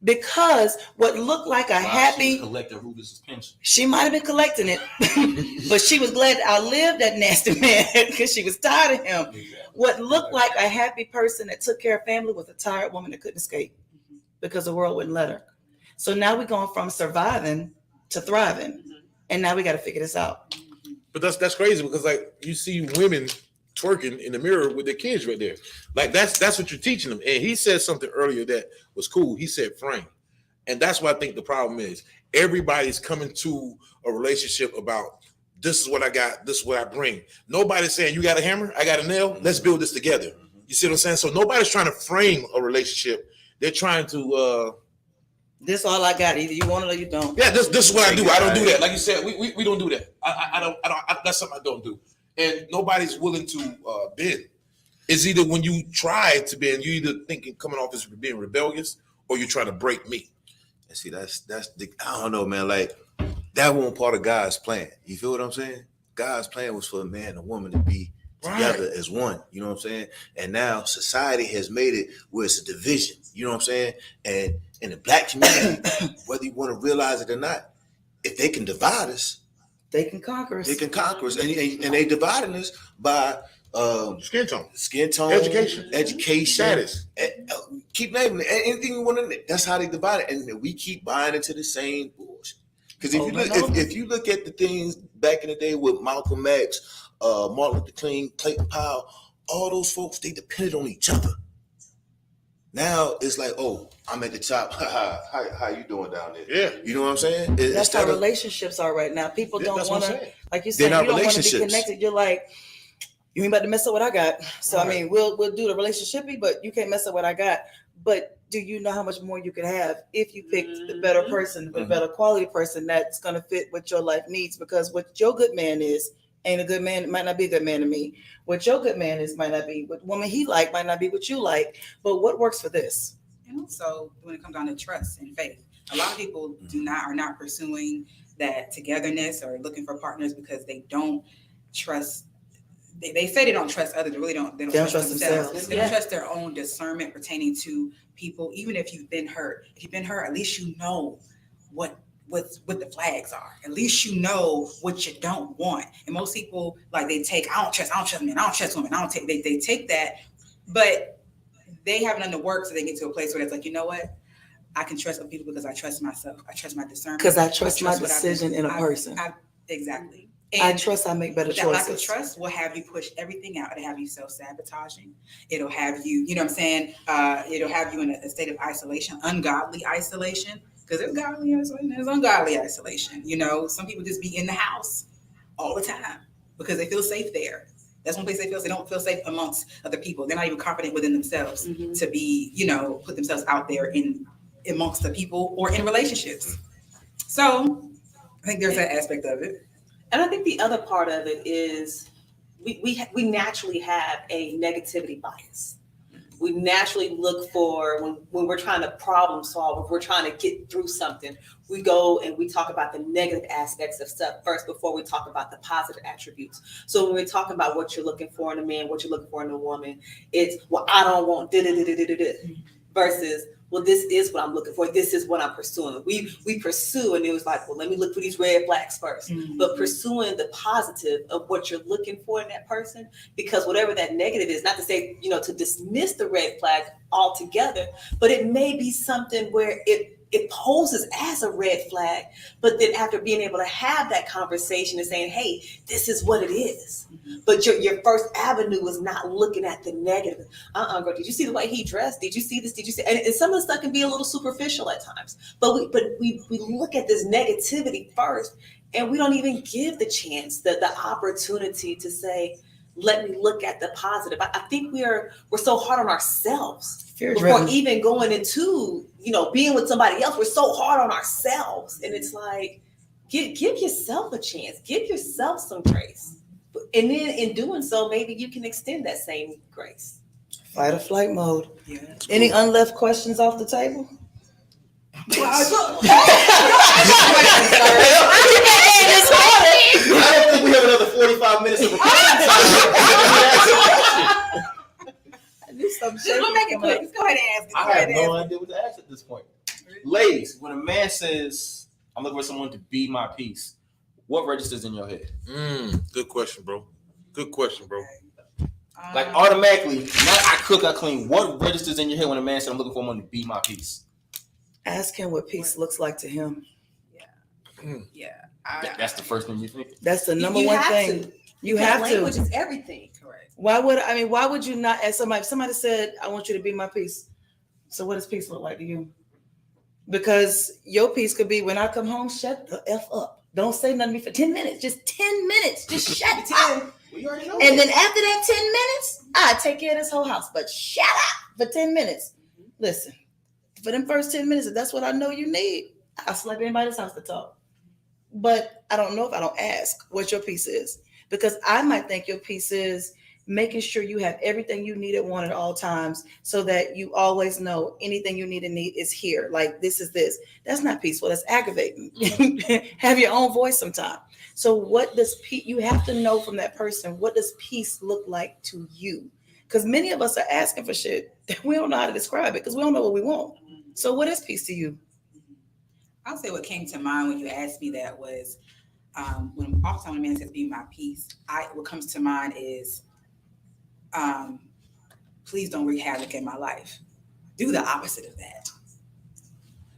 Because what looked like a happy collecting Rufus's pension. She might have been collecting it, but she was glad to outlive that nasty man because she was tired of him. Exactly. What looked like a happy person that took care of family was a tired woman that couldn't escape because the world wouldn't let her. So now we're going from surviving to thriving, and now we got to figure this out. But that's crazy because like you see women twerking in the mirror with their kids right there. Like that's what you're teaching them. And he said something earlier that was cool. He said frame. And that's what I think the problem is. Everybody's coming to a relationship about this is what I got, this is what I bring. Nobody's saying you got a hammer, I got a nail, let's build this together. You see what I'm saying? So nobody's trying to frame a relationship. They're trying to this all I got. Either you want it or you don't. Yeah, this is what I do. I don't do that. Like you said, we don't do that. I don't that's something I don't do. And nobody's willing to bend. It's either when you try to bend, you either thinking coming off as being rebellious, or you're trying to break me. And see, that's the I don't know, man. Like that wasn't part of God's plan. You feel what I'm saying? God's plan was for a man and a woman to be together as one. You know what I'm saying? And now society has made it where it's a division. You know what I'm saying? And in the black community, whether you want to realize it or not, if they can divide us, they can conquer us. They can conquer us, and they dividing us by skin tone, education, status. Keep naming it. Anything you want to. That's how they divide it, and we keep buying into the same bullshit. Because if you look at the things back in the day with Malcolm X, Martin Luther King, Clayton Powell, all those folks, they depended on each other. Now it's like, oh, I'm at the top. How you doing down there? Yeah, you know what I'm saying. That's how relationships are right now. People don't want to, like you said, you don't want to be connected. You're like, you ain't about to mess up what I got. So I mean, we'll do the relationshipy, but you can't mess up what I got. But do you know how much more you could have if you picked the better person, the better quality person that's going to fit what your life needs? Because what your good man is ain't a good man. It might not be a good man to me. What your good man is might not be what woman he like, might not be what you like. But what works for this? And also when it comes down to trust and faith, a lot of people are not pursuing that togetherness or looking for partners because they don't trust. They say they don't trust others. They really don't. They don't trust themselves. They don't trust their own discernment pertaining to people. Even if you've been hurt, at least you know what what the flags are. At least you know what you don't want. And most people, like, they take, I don't trust men, I don't trust women, they take that, but they haven't done the work, so they get to a place where it's like, you know what? I can trust other people because I trust myself. I trust my discernment. Because I trust my decision in a person. Exactly. I trust I make better choices. That lack of trust will have you push everything out. It'll have you self-sabotaging. It'll have you, you know what I'm saying? It'll have you in a state of isolation, ungodly isolation. Because there's godly isolation, there's ungodly isolation. You know, some people just be in the house all the time because they feel safe there. That's one place they don't feel safe amongst other people. They're not even confident within themselves to be, you know, put themselves out there amongst the people or in relationships. So I think there's that aspect of it. And I think the other part of it is we naturally have a negativity bias. We naturally look for, when we're trying to problem solve, if we're trying to get through something, we go and we talk about the negative aspects of stuff first before we talk about the positive attributes. So when we're talking about what you're looking for in a man, what you're looking for in a woman, it's, well, I don't want versus, well, this is what I'm looking for. This is what I'm pursuing. We pursue, and it was like, well, let me look for these red flags first. But pursuing the positive of what you're looking for in that person, because whatever that negative is, not to say, you know, to dismiss the red flag altogether, but it may be something where it poses as a red flag, but then after being able to have that conversation and saying, hey, this is what it is. But your first avenue is not looking at the negative. Girl, did you see the way he dressed? Did you see this? Did you see? And some of the stuff can be a little superficial at times, but we look at this negativity first, and we don't even give the chance, the opportunity to say, let me look at the positive. I think we're so hard on ourselves before even going into, you know, being with somebody else. We're so hard on ourselves, and it's like, give yourself a chance, give yourself some grace, and then in doing so, maybe you can extend that same grace. Fight or flight mode. Yeah. Any unleft questions off the table? I don't think we have another 45 minutes of We'll make it quick. Let's go ahead and ask. I have no idea what to ask at this point. Ladies, when a man says, I'm looking for someone to be my piece, what registers in your head? Good question, bro. Good question, bro. Like automatically, not I cook, I clean. What registers in your head when a man says, I'm looking for someone to be my piece? Ask him what peace looks like to him. Yeah. That's the first thing you think. That's the number one thing. You have to. Language is everything. Correct. Why would you not ask somebody? If somebody said, I want you to be my piece. So what does peace look like to you? Because your piece could be, when I come home, shut the F up. Don't say nothing to me for 10 minutes. Just 10 minutes. Just shut up. Well, you already know and then after that 10 minutes, I take care of this whole house. But shut up for 10 minutes. Listen, for them first 10 minutes, if that's what I know you need, I'll slap anybody's house to talk. But I don't know if I don't ask what your piece is. Because I might think your piece is making sure you have everything you need at one at all times, so that you always know anything you need is here. Like, this is this. That's not peaceful. That's aggravating. Have your own voice sometime. So what does peace, you have to know from that person, what does peace look like to you? Because many of us are asking for shit that we don't know how to describe it, because we don't know what we want. So what is peace to you? I'll say what came to mind when you asked me that was, when oftentimes a man says be my peace, what comes to mind is, please don't wreak havoc in my life. Do the opposite of that.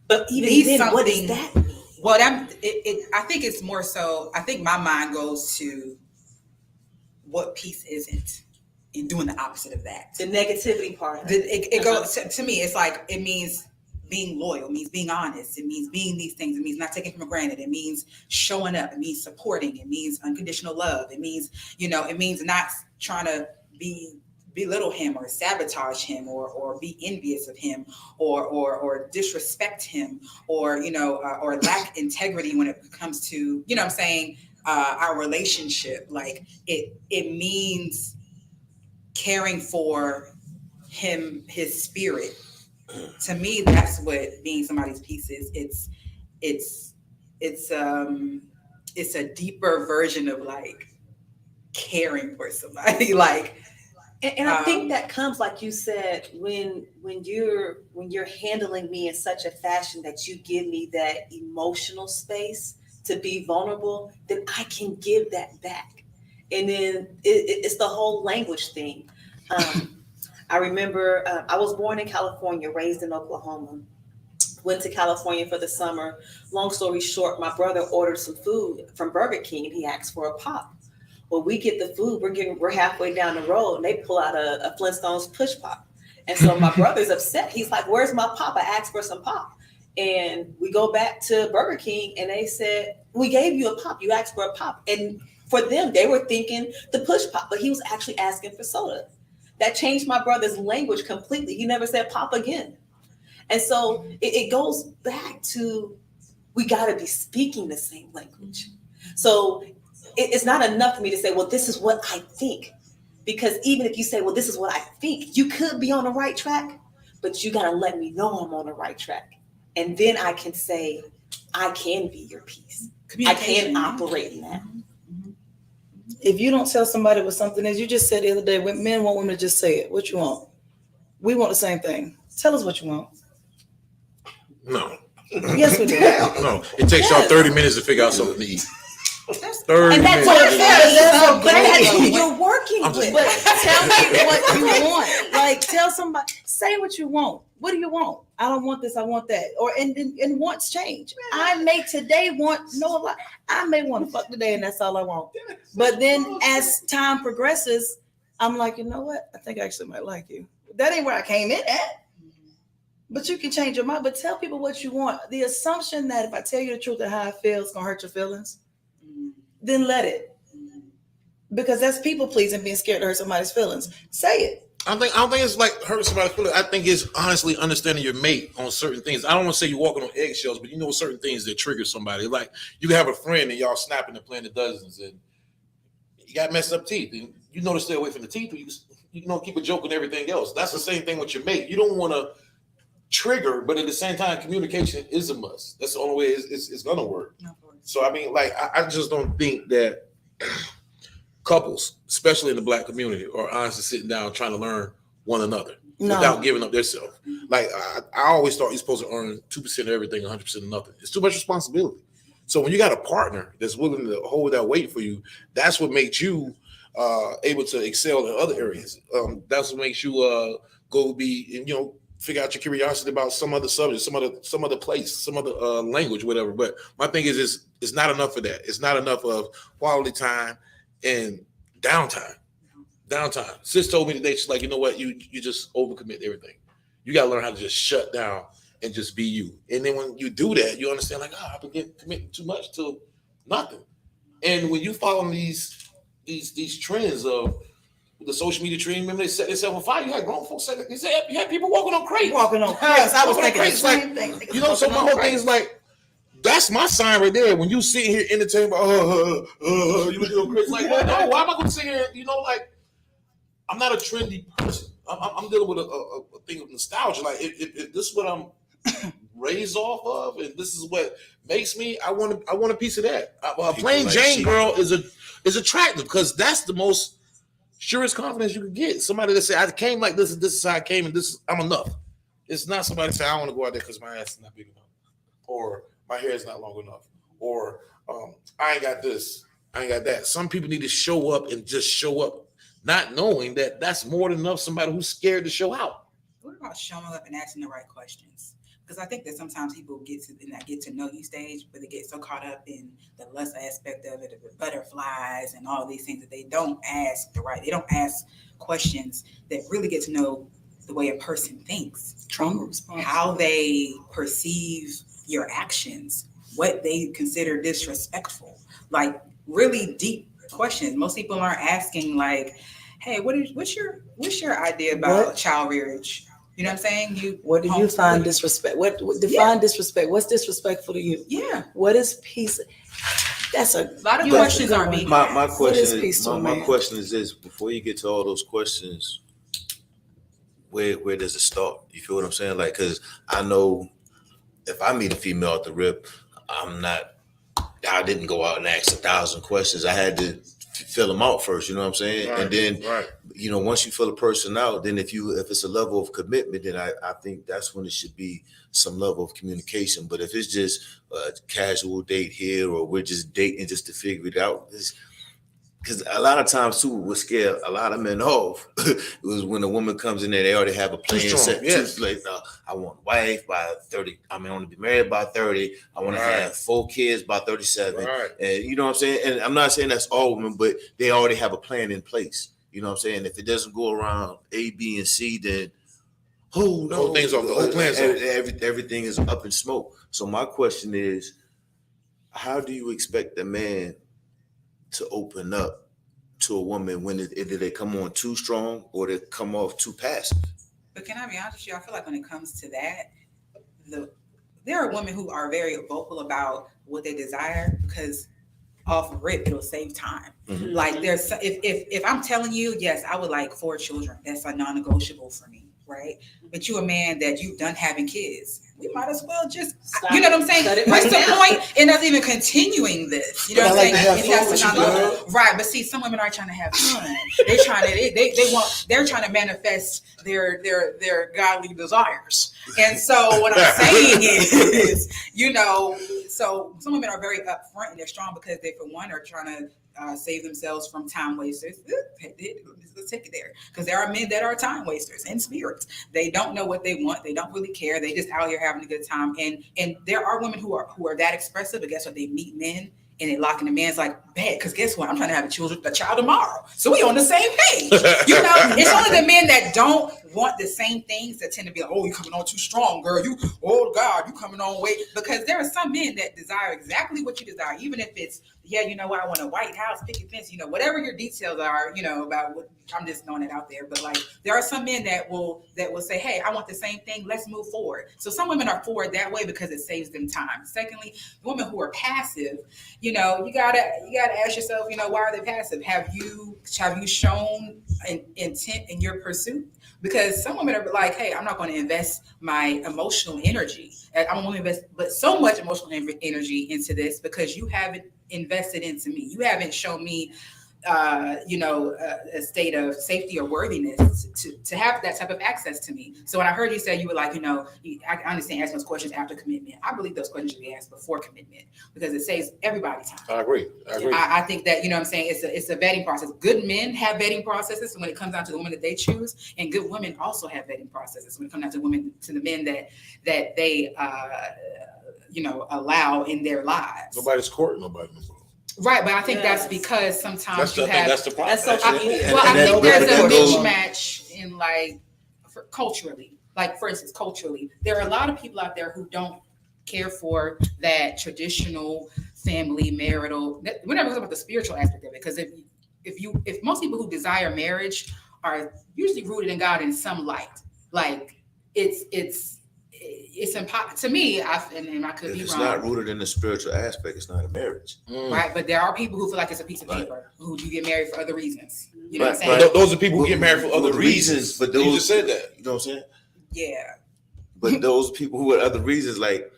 But even then, what does that mean? Well, I think it's more so, I think my mind goes to what peace isn't, in doing the opposite of that. The negativity part. It goes to me, it's like, it means being loyal, it means being honest, it means being these things, it means not taking for granted, it means showing up, it means supporting, it means unconditional love, it means, it means not trying to belittle him or sabotage him or be envious of him or disrespect him or lack integrity when it comes to, what I'm saying, our relationship. Like it means caring for him, his spirit. To me, that's what being somebody's piece is. It's a deeper version of like caring for somebody, like And I think that comes, like you said, when you're handling me in such a fashion that you give me that emotional space to be vulnerable, then I can give that back. And then it's the whole language thing. I remember I was born in California, raised in Oklahoma. Went to California for the summer. Long story short, my brother ordered some food from Burger King and he asked for a pop. Well, we get the food, we're halfway down the road and they pull out a Flintstones push pop. And so my brother's upset. He's like, where's my pop? I asked for some pop. And we go back to Burger King and they said, we gave you a pop. You asked for a pop. And for them, they were thinking the push pop, but he was actually asking for soda. That changed my brother's language completely. He never said pop again. And so it goes back to, we got to be speaking the same language. So it's not enough for me to say, well, this is what I think. Because even if you say, well, this is what I think, you could be on the right track, but you got to let me know I'm on the right track. And then I can say, I can be your piece. I can operate in that. If you don't tell somebody what something is, you just said the other day, when men want women to just say it. What you want? We want the same thing. Tell us what you want. No. Yes, we do. No. It takes y'all 30 minutes to figure out something to eat. 30 And that's minutes. what that's who Great. you're working I'm with. But tell me what you want. Like, tell somebody, say what you want. What do you want? I don't want this. I want that. Or and wants change. I may today want I may want to fuck today, and that's all I want. But then as time progresses, I'm like, you know what? I think I actually might like you. That ain't where I came in at. But you can change your mind. But tell people what you want. The assumption that if I tell you the truth of how I feel, it's gonna hurt your feelings, then let it. Because that's people pleasing, being scared to hurt somebody's feelings. Say it. I don't think it's like hurting somebody's feelings. I think it's honestly understanding your mate on certain things. I don't want to say you're walking on eggshells, but you know certain things that trigger somebody. Like you can have a friend and y'all snapping and playing the dozens, and you got messed up teeth, and you know to stay away from the teeth. You know, keep a joke and everything else. That's the same thing with your mate. You don't want to trigger, but at the same time, communication is a must. That's the only way it's gonna work. So I mean, like I just don't think that couples, especially in the Black community, are honestly sitting down trying to learn one another without giving up their self. Like I always thought you're supposed to earn 2% of everything, 100% of nothing. It's too much responsibility. So when you got a partner that's willing to hold that weight for you, that's what makes you able to excel in other areas. That's what makes you go be, figure out your curiosity about some other subject, some other place, some other language, whatever. But my thing is it's not enough of that. It's not enough of quality time and downtime. Sis told me today, she's like, you know what, you just overcommit everything. You gotta learn how to just shut down and just be you. And then when you do that, you understand like, I've been committing too much to nothing. And when you follow these trends of the social media trend, remember they set themselves on fire. You had grown folks you had people walking on crates. I was thinking the same like, thing. So my whole thing is like, that's my sign right there. When you sit here entertained by, you looking on crates like, well, no, why am I going to sit here? Like, I'm not a trendy person. I'm dealing with a thing of nostalgia. Like, if this is what I'm raised off of, and this is what makes me, I want a piece of that. A plain Jane girl is attractive because that's the most surest confidence you can get. Somebody that say, I came like this, and this is how I came, and I'm enough. It's not somebody say, I want to go out there because my ass is not big enough, or my hair is not long enough, or I ain't got this, I ain't got that. Some people need to show up and just show up, not knowing that that's more than enough. Somebody who's scared to show out. What about showing up and asking the right questions? Because I think that sometimes people get to know you stage, but they get so caught up in the lust aspect of it, the butterflies and all these things, that they don't ask they don't ask questions that really get to know the way a person thinks, Trauma response, how they perceive your actions, what they consider disrespectful, like really deep questions. Most people aren't asking like, hey, what's your idea about child rearage? You know what I'm saying? What do you find disrespect? What define disrespect? What's disrespectful to you? Yeah. What is peace? That's a lot of questions aren't being asked. My question is this: before you get to all those questions, where does it start? You feel what I'm saying? Like, because I know if I meet a female at the rip, I didn't go out and ask 1,000 questions. I had to fill them out first, you know what I'm saying? Right, and then once you fill a person out, then if it's a level of commitment, then I think that's when it should be some level of communication. But if it's just a casual date here, or we're just dating just to figure it out, because a lot of times too, what scare a lot of men off was when a woman comes in there, they already have a plan set. Yes. Like, I want a wife by 30. I want to be married by 30. I want to have 4 kids by 37. Right. And you know what I'm saying? And I'm not saying that's all women, but they already have a plan in place. You know what I'm saying? If it doesn't go around A, B, and C, then The whole thing's off. The whole plan's off. Everything is up in smoke. So my question is, how do you expect a man to open up to a woman when either they come on too strong or they come off too passive? But can I be honest with you? I feel like when it comes to that, there are women who are very vocal about what they desire, because off rip it'll save time. Mhm. Like if I'm telling you, yes, I would like 4 children. That's a non-negotiable for me, right? But you a man that you've done having kids, we might as well just, you know what I'm saying? Cut it What's right the now. point in us even continuing this? You know But what I I'm like saying? to have If fun that's with a you, non-negotiable. Right, but see, some women are trying to have fun. They're trying to manifest their godly desires. And so what I'm saying is, so some women are very upfront and they're strong because they, for one, are trying to save themselves from time wasters. Let's take it there, because there are men that are time wasters in spirit. They don't know what they want. They don't really care. They just out here having a good time. And there are women who are that expressive. But guess what? They meet men and they lock in. The man's like, bad, because guess what? I'm trying to have a child tomorrow. So we on the same page. It's only the men that don't want the same things that tend to be like, oh, you coming on too strong, girl. Oh God, you coming on way. Because there are some men that desire exactly what you desire, even if it's, I want a white house, picket fence, whatever your details are, about what, I'm just throwing it out there. But like, there are some men that will say, hey, I want the same thing. Let's move forward. So some women are forward that way because it saves them time. Secondly, women who are passive, you gotta ask yourself, why are they passive? Have you shown an intent in your pursuit? Because some women are like, hey, I'm not going to invest my emotional energy. I'm going to invest, but so much emotional energy into this because you haven't invested into me. You haven't shown me, a state of safety or worthiness to have that type of access to me. So when I heard you say, you were like, I understand asking those questions after commitment. I believe those questions should be asked before commitment because it saves everybody time. I agree. I think that, I'm saying, it's a vetting process. Good men have vetting processes when it comes down to the women that they choose, and good women also have vetting processes when it comes down to the men that they allow in their lives. Nobody's courting nobody. Right, but I think that's because sometimes that's the problem. That's social media. I think there's a goes- mismatch in culturally. Like, for instance, culturally, there are a lot of people out there who don't care for that traditional family marital. We're not talking about the spiritual aspect of it, because if most people who desire marriage are usually rooted in God in some light, like it's impossible to me. And I could If be it's wrong. not rooted in the spiritual aspect, it's not a marriage. Right, but there are people who feel like it's a piece of paper who do get married for other reasons. You know Right, what I'm saying? Those are people who get married for other reasons. But You those, just said that. you know what I'm saying? Yeah. But those people who had other reasons, like,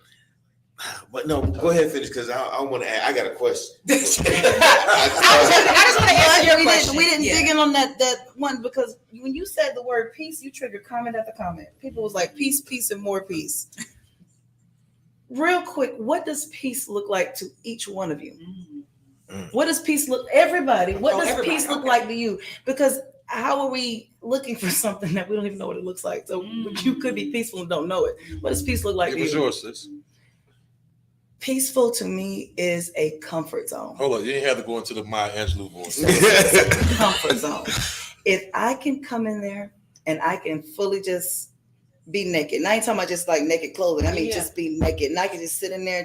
but no, go ahead and finish, because I want to add. I got a question. I just want to answer your question. We didn't dig in on that one, because when you said the word peace, you triggered comment after comment. People was like, peace, peace, and more peace. Real quick, what does peace look like to each one of you? What does peace look? Everybody, what does peace look like to you? Because how are we looking for something that we don't even know what it looks like? So you could be peaceful and don't know it. What does peace look like to you? Sure, sis. Peaceful to me is a comfort zone. Hold on, you didn't have to go into the Maya Angelou voice. Comfort zone. If I can come in there and I can fully just be naked, and I ain't talking about just like naked clothing. I mean, just be naked, and I can just sit in there.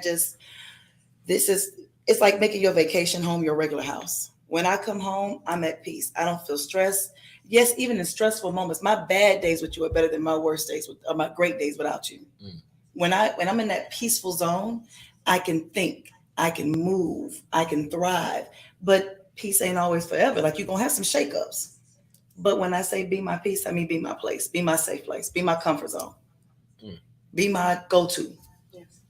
It's like making your vacation home your regular house. When I come home, I'm at peace. I don't feel stressed. Yes, even in stressful moments, my bad days with you are better than my worst days or my great days without you. When I'm in that peaceful zone, I can think, I can move, I can thrive. But peace ain't always forever. Like, you're gonna have some shakeups. But when I say be my peace, I mean be my place, be my safe place, be my comfort zone, be my go-to. Yes,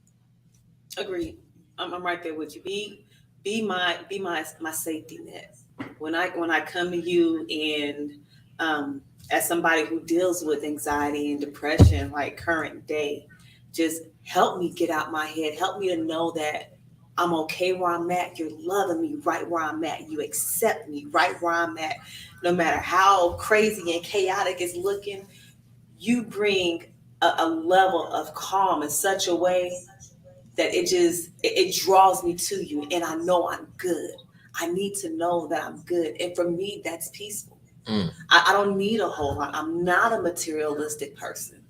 agreed. I'm right there with you. Be my safety net. When I come to you and as somebody who deals with anxiety and depression, like current day, just help me get out my head. Help me to know that I'm okay where I'm at. You're loving me right where I'm at. You accept me right where I'm at. No matter how crazy and chaotic it's looking, you bring a level of calm in such a way that it draws me to you, and I know I'm good. I need to know that I'm good. And for me, that's peaceful. I don't need a whole lot. I'm not a materialistic person.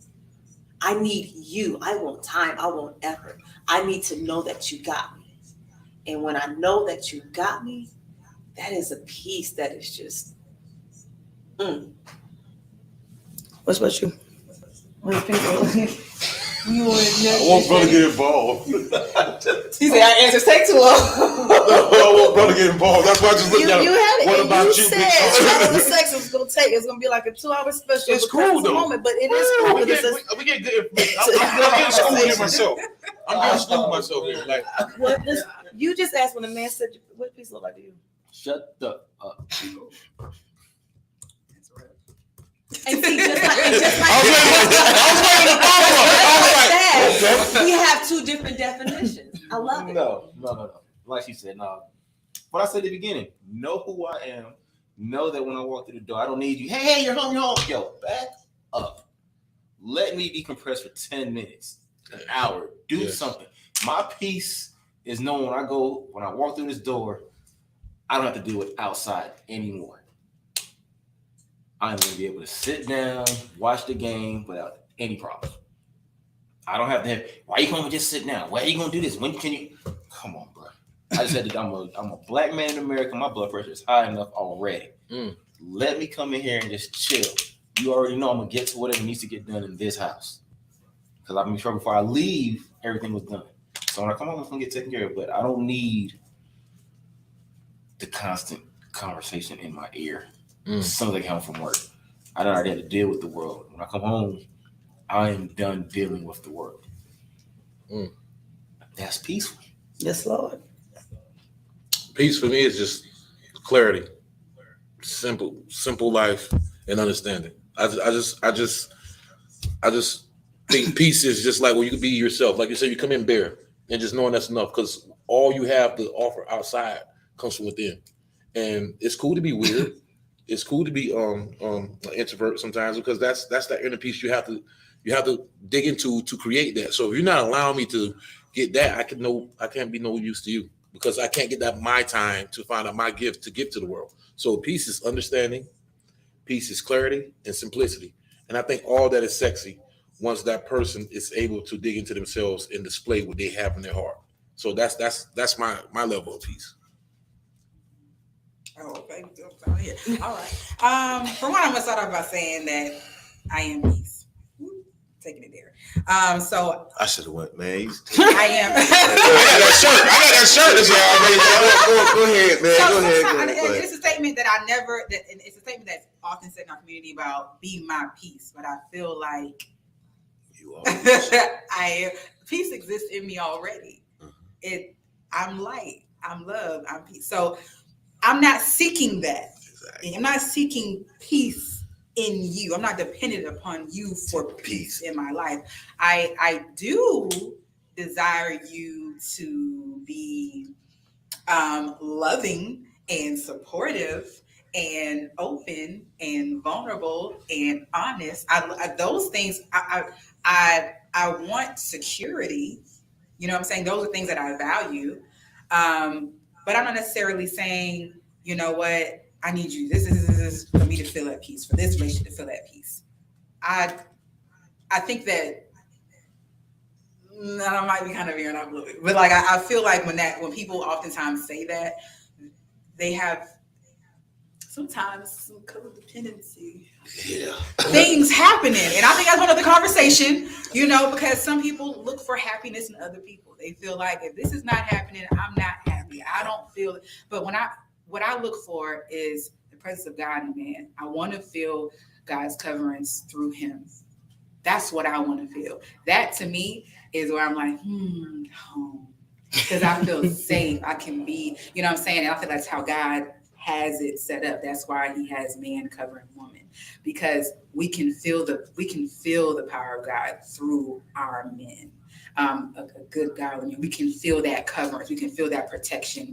I need you. I want time. I want effort. I need to know that you got me. And when I know that you got me, that is a peace that is just. What's about you? What do you think? I want brother to get involved. He said our answers take too long. I want brother to get involved. That's why I just looked at him. You had it. What And about you you, said big how dog? much sex is gonna take? It's gonna be like a 2-hour special. It's because cool, it's a though. moment, but it is cool. We because get good information. I'm getting school here myself. I'm getting school myself here. Like, what this, you just asked when a man said, "What piece look like to you?" Shut the up. And see, just like I was waiting to follow up. I was like, okay. we have two different definitions. I love it. No. Like she said, no. What I said at the beginning, know who I am. Know that when I walk through the door, I don't need you. Hey, you're home, you're home. Yo, back up. Let me decompress for 10 minutes, an hour. Do something. My peace is knowing when I walk through this door, I don't have to do it outside anymore. I'm going to be able to sit down, watch the game without any problem. I don't have to have, why are you going to just sit down? Why are you going to do this? When can you? Come on, bro. I just said that I'm a black man in America. My blood pressure is high enough already. Let me come in here and just chill. You already know I'm going to get to whatever needs to get done in this house. Because I'm sure before I leave, everything was done. So when I come home, I'm going to get taken care of. But I don't need the constant conversation in my ear. As soon as I get home from work, I don't already have to deal with the world. When I come home, I am done dealing with the world. That's peaceful. Yes, Lord. Peace for me is just clarity, simple life and understanding. I just think peace is just like when you can be yourself. Like you said, you come in bare and just knowing that's enough, because all you have to offer outside comes from within. And it's cool to be weird. It's cool to be an introvert sometimes, because that's that inner peace you have to dig into to create that. So if you're not allowing me to get that, I can't be no use to you, because I can't get that my time to find out my gift to give to the world. So peace is understanding, peace is clarity and simplicity. And I think all that is sexy once that person is able to dig into themselves and display what they have in their heart. So that's my level of peace. Oh, okay. All right. For one, I'm gonna start off by saying that I am peace. Taking it there. So I should have went, man. I am. I got that shirt. Go ahead, man. So Go ahead. it's a statement that I never. It's a statement that's often said in our community about be my peace, but I feel like You are. peace exists in me already. I'm light. I'm love. I'm peace. So I'm not seeking that. Exactly. I'm not seeking peace in you. I'm not dependent upon you for peace in my life. I do desire you to be loving and supportive and open and vulnerable and honest. Those things. I want security. You know what I'm saying? Those are things that I value. But I'm not necessarily saying, you know what, I need you. This is for me to feel at peace, for this relationship to feel at peace. I think that I might be kind of veering off a little bit, but like I feel like when people oftentimes say that, they have sometimes some codependency. Yeah. Things happening. And I think that's one of the conversation, because some people look for happiness in other people. They feel like if this is not happening, I'm not happy. I don't feel it. But what I look for is the presence of God in man. I want to feel God's coverings through him. That's what I want to feel. That to me is where I'm like, home. Because I feel safe. I can be, you know what I'm saying? And I feel that's how God has it set up. That's why he has man covering woman, because we can feel the power of God through our men. A good godly man, we can feel that coverage, we can feel that protection.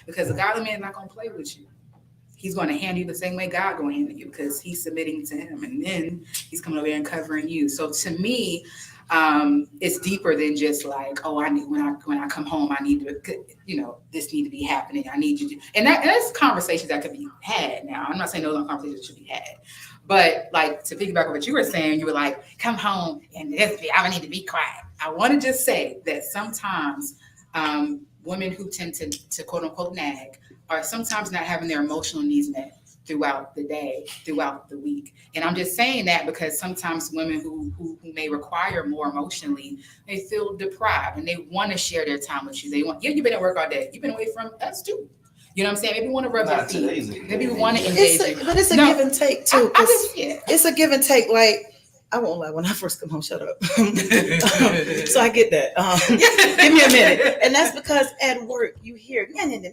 Because a godly man is not going to play with you. He's going to handle you the same way God going to handle you, because he's submitting to him, and then he's coming over there and covering you. So to me, it's deeper than just like, oh, I need when I come home, I need to, this need to be happening. I need you to, and that's conversations that could be had. Now, I'm not saying those are conversations that should be had, but like to piggyback on what you were saying, you were like, come home and I need to be quiet. I want to just say that sometimes women who tend to quote unquote nag are sometimes not having their emotional needs met throughout the day, throughout the week. And I'm just saying that because sometimes women who may require more emotionally, they feel deprived and they want to share their time with you. They want, you've been at work all day. You've been away from us too. You know what I'm saying? Maybe we want to rub your feet. Maybe we want to engage. But it's a give and take too. It's a give and take. Like, I won't lie, when I first come home, shut up. So I get that. Give me a minute. And that's because at work, you hear, and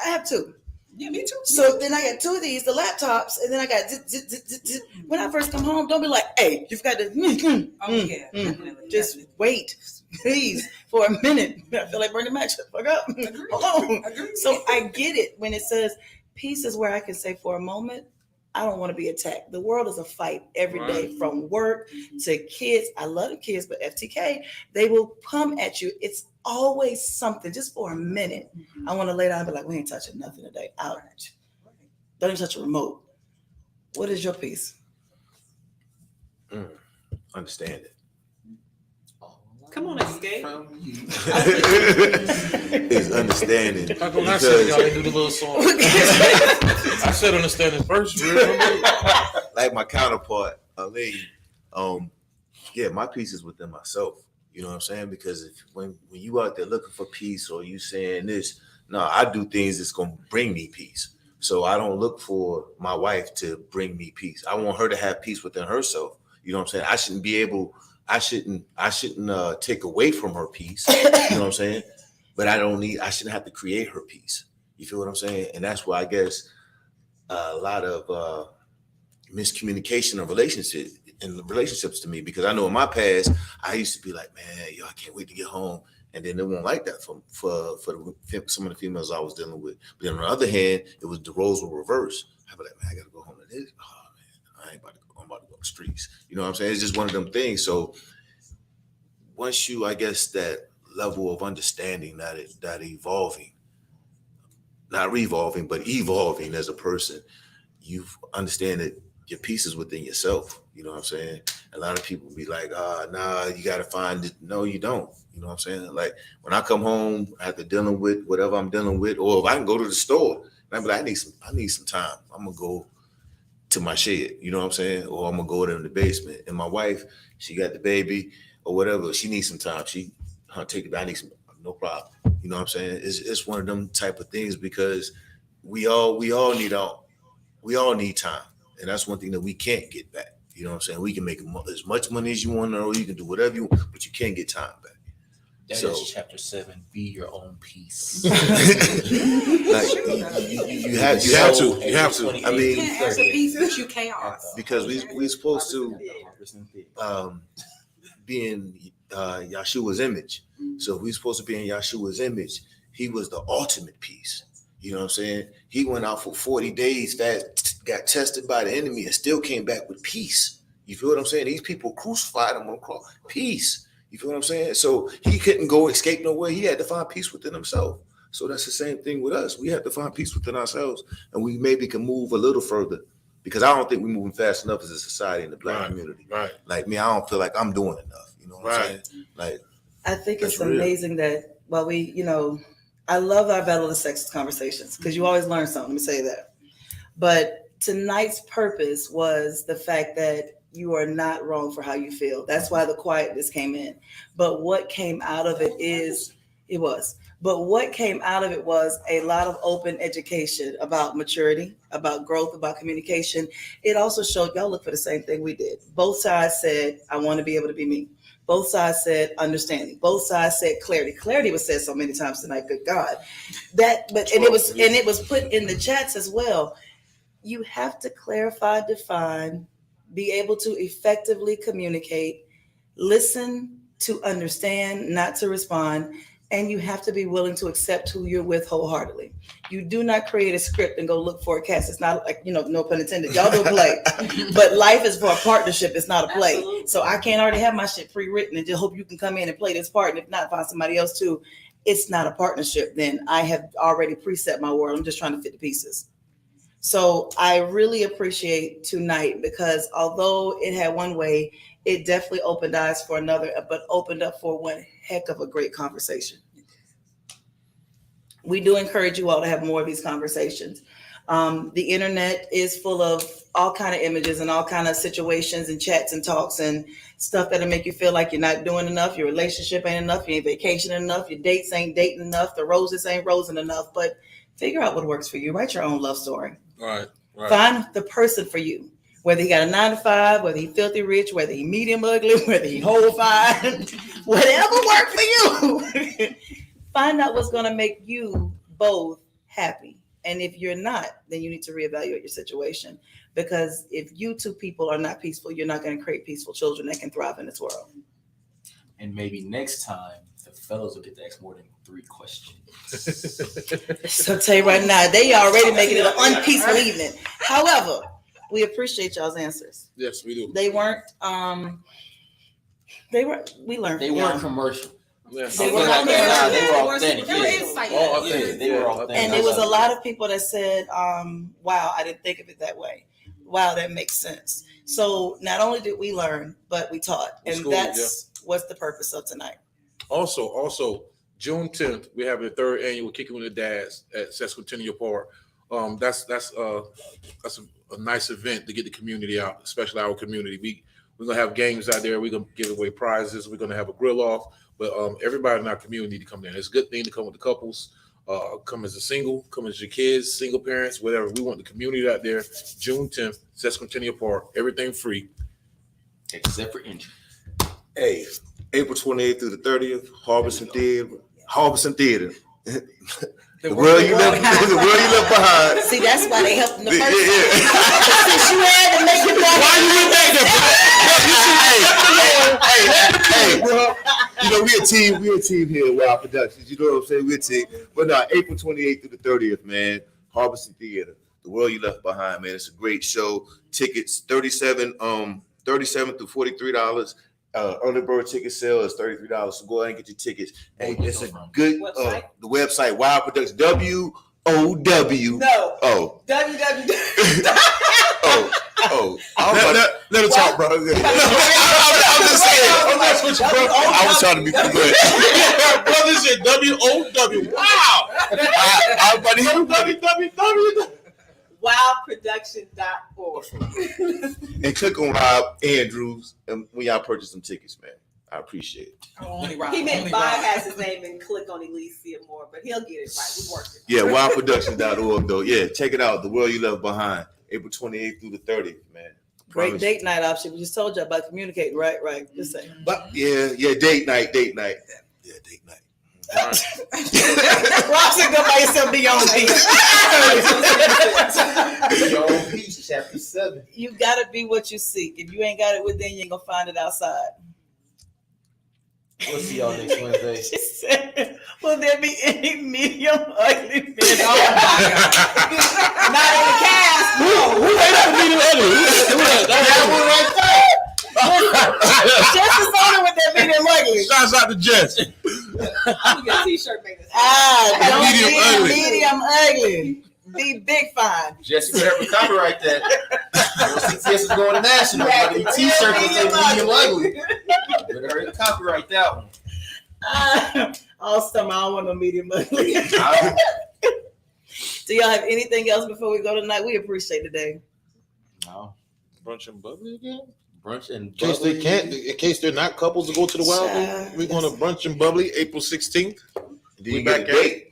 I have two. Yeah, me too. So then I got two of these, the laptops, and then I got when I first come home, don't be like, hey, you've got to just wait, please, for a minute. I feel like burning match. Fuck up. Hold on. So I get it when it says peace is where I can say for a moment, I don't want to be attacked. The world is a fight every day, from work to kids. I love the kids, but FTK, they will come at you. It's always something. Just for a minute, I want to lay down and be like, we ain't touching nothing today. Ouch. Don't even touch a remote. What is your piece? Understand it. Come on, Escape. It's understanding. How come I said y'all do the little song? I said understanding first. Like my counterpart, lady. Yeah, my peace is within myself. You know what I'm saying? Because when you out there looking for peace, or you saying this, no, I do things that's gonna bring me peace. So I don't look for my wife to bring me peace. I want her to have peace within herself. You know what I'm saying? I shouldn't take away from her peace. You know what I'm saying? But I shouldn't have to create her peace. You feel what I'm saying? And that's why I guess a lot of miscommunication of relationships to me, because I know in my past I used to be like, man, I can't wait to get home, and then they won't like that for some of the females I was dealing with. But then on the other hand, it was the roles were reversed. I'd be like, man, I gotta go home to this. Oh man, I ain't about to go. I'm about to go to the streets. You know what I'm saying? It's just one of them things. So once you, I guess, that level of understanding that evolving, not revolving, but evolving as a person, you understand that your peace is within yourself. You know what I'm saying? A lot of people be like, nah, you got to find it. No, you don't. You know what I'm saying? Like when I come home after dealing with whatever I'm dealing with, or if I can go to the store and I'm like, I need some time. I'm going to go to my shed, you know what I'm saying? Or I'm going to go in the basement. And my wife, she got the baby or whatever. She needs some time. Take it. I need some, no problem. You know what I'm saying? It's one of them type of things, because we all need time. And that's one thing that we can't get back. You know what I'm saying? We can make as much money as you want, or you can do whatever you want, but you can't get time back. That is chapter 7. Be your own peace. Like, you have to. I mean, have a peace with you chaos. Because we supposed to be in Yahshua's image. So if we're supposed to be in Yahshua's image, he was the ultimate peace. You know what I'm saying? He went out for 40 days, got tested by the enemy, and still came back with peace. You feel what I'm saying? These people crucified him on the cross. Peace. You feel what I'm saying? So he couldn't go escape nowhere. He had to find peace within himself. So that's the same thing with us. We have to find peace within ourselves, and we maybe can move a little further, because I don't think we're moving fast enough as a society in the Black community. Right. Like me, I don't feel like I'm doing enough. You know what I'm saying? Like, I think it's amazing that while I love our Battle of the Sexes conversations, because you always learn something. Let me say that. But tonight's purpose was the fact that you are not wrong for how you feel. That's why the quietness came in. But what came out of it was a lot of open education about maturity, about growth, about communication. It also showed y'all look for the same thing we did. Both sides said, I want to be able to be me. Both sides said understanding. Both sides said clarity. Clarity was said so many times tonight. Good God, it was put in the chats as well. You have to clarify, define, be able to effectively communicate, listen to understand, not to respond, and you have to be willing to accept who you're with wholeheartedly. You do not create a script and go look for a cast. It's not like, no pun intended. Y'all do play. But life is for a partnership. It's not a play. Absolutely. So I can't already have my shit pre-written and just hope you can come in and play this part. And if not, find somebody else too. It's not a partnership. Then I have already preset my world. I'm just trying to fit the pieces. So I really appreciate tonight because although it had one way, it definitely opened eyes for another, but opened up for one heck of a great conversation. We do encourage you all to have more of these conversations. The internet is full of all kind of images and all kind of situations and chats and talks and stuff that'll make you feel like you're not doing enough. Your relationship ain't enough. You ain't vacationing enough. Your dates ain't dating enough. The roses ain't rosing enough. But figure out what works for you. Write your own love story. Right. Find the person for you. Whether he got a 9 to 5, whether he filthy rich, whether he medium ugly, whether he whole fine, whatever works for you. Find out what's going to make you both happy. And if you're not, then you need to reevaluate your situation. Because if you two people are not peaceful, you're not going to create peaceful children that can thrive in this world. And maybe next time, the fellows will get to ask more than 3 questions. So I'll tell you right now, they already making it an unpeaceful evening. However, we appreciate y'all's answers. Yes, we do. They weren't, we learned. They weren't commercial. Yes. They were authentic. They were insightful. They were authentic. And there was a lot of people that said, wow, I didn't think of it that way. Wow, that makes sense. So not only did we learn, but we taught. And that's what's the purpose of tonight. Also, June 10th, we have the 3rd annual Kicking with the Dads at Sesquicentennial Park. That's a nice event to get the community out, especially our community. We're gonna have games out there. We're gonna give away prizes. We're gonna have a grill off. But everybody in our community need to come in. It's a good thing to come with the couples. Come as a single. Come as your kids, single parents, whatever. We want the community out there. June 10th, Sesquicentennial Park. Everything free, except for entry. Hey, April 28th through the 30th, Harbison Theater. The world you left behind. See, that's why they helped in the first time. Yeah. Since you had to make it better. Why you look like that? Hey, bro. You know, we're a team here at Wild Productions. You know what I'm saying? We're a team. But no, April 28th through the 30th, man. Harbison Theater. The world you left behind, man. It's a great show. Tickets $37 through $43. Early bird ticket sale is $33. So go ahead and get your tickets. Hey, it's a good website? The website Wild Productions. WOW. No. Oh. www. Let her talk, bro. I'm just saying. I was trying to be good. brother said WOW. Wow. I was about to hear www. wildproduction.org. And click on Rob Andrews and when y'all purchase some tickets, man. I appreciate it. He meant bypass his name and click on Elysia Moore, but he'll get it right. We worked it. Yeah, wildproductions.org though. Yeah, check it out. The World You Left Behind, April 28th through the 30th, man. Great Promise. date night option. We just told you about communicating, right? Just saying. But yeah, date night. Yeah, date night. Robson, go by yourself, be on peace. Your own peace, chapter 7. You gotta be what you seek. If you ain't got it within, you ain't gonna find it outside. We'll see y'all next Wednesday. She said, will there be any medium ugly men? Not in the cast. Who made that medium ugly? That one right there. Jess is on it with that medium ugly. Shouts out to Jess. I'm gonna get a t-shirt made this. Don't Medium be ugly. medium ugly. Be big fine. Jesse, you better copyright that. CTS is going to national. The t-shirt will say medium ugly. You better hurry to copyright that one. Awesome. I don't want no medium ugly. Do y'all have anything else before we go tonight? We appreciate today. No. Brunch and bubbly again? Brunch and In case they can't, in case they're not couples to go to the Wild Child. Thing, we're going to brunch and bubbly April 16th. Do you back get a date?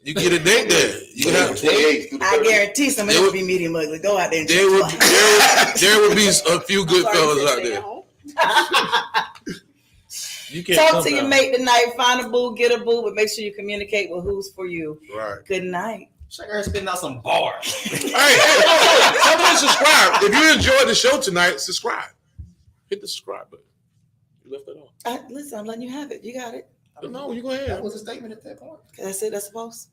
You get a date there. You can have 28th through the I 30th. guarantee somebody will be medium ugly. Go out there and there will be a few good fellas out there. You can't Talk come to your down. mate tonight. Find a boo, get a boo, but make sure you communicate with who's for you. Right. Good night. Check her spitting out some bars. Hey, tell them to subscribe. If you enjoyed the show tonight, subscribe. Hit the subscribe button. You left that on. Listen, I'm letting you have it. You got it. No, you go ahead. That was a statement at that point. That's it. That's supposed.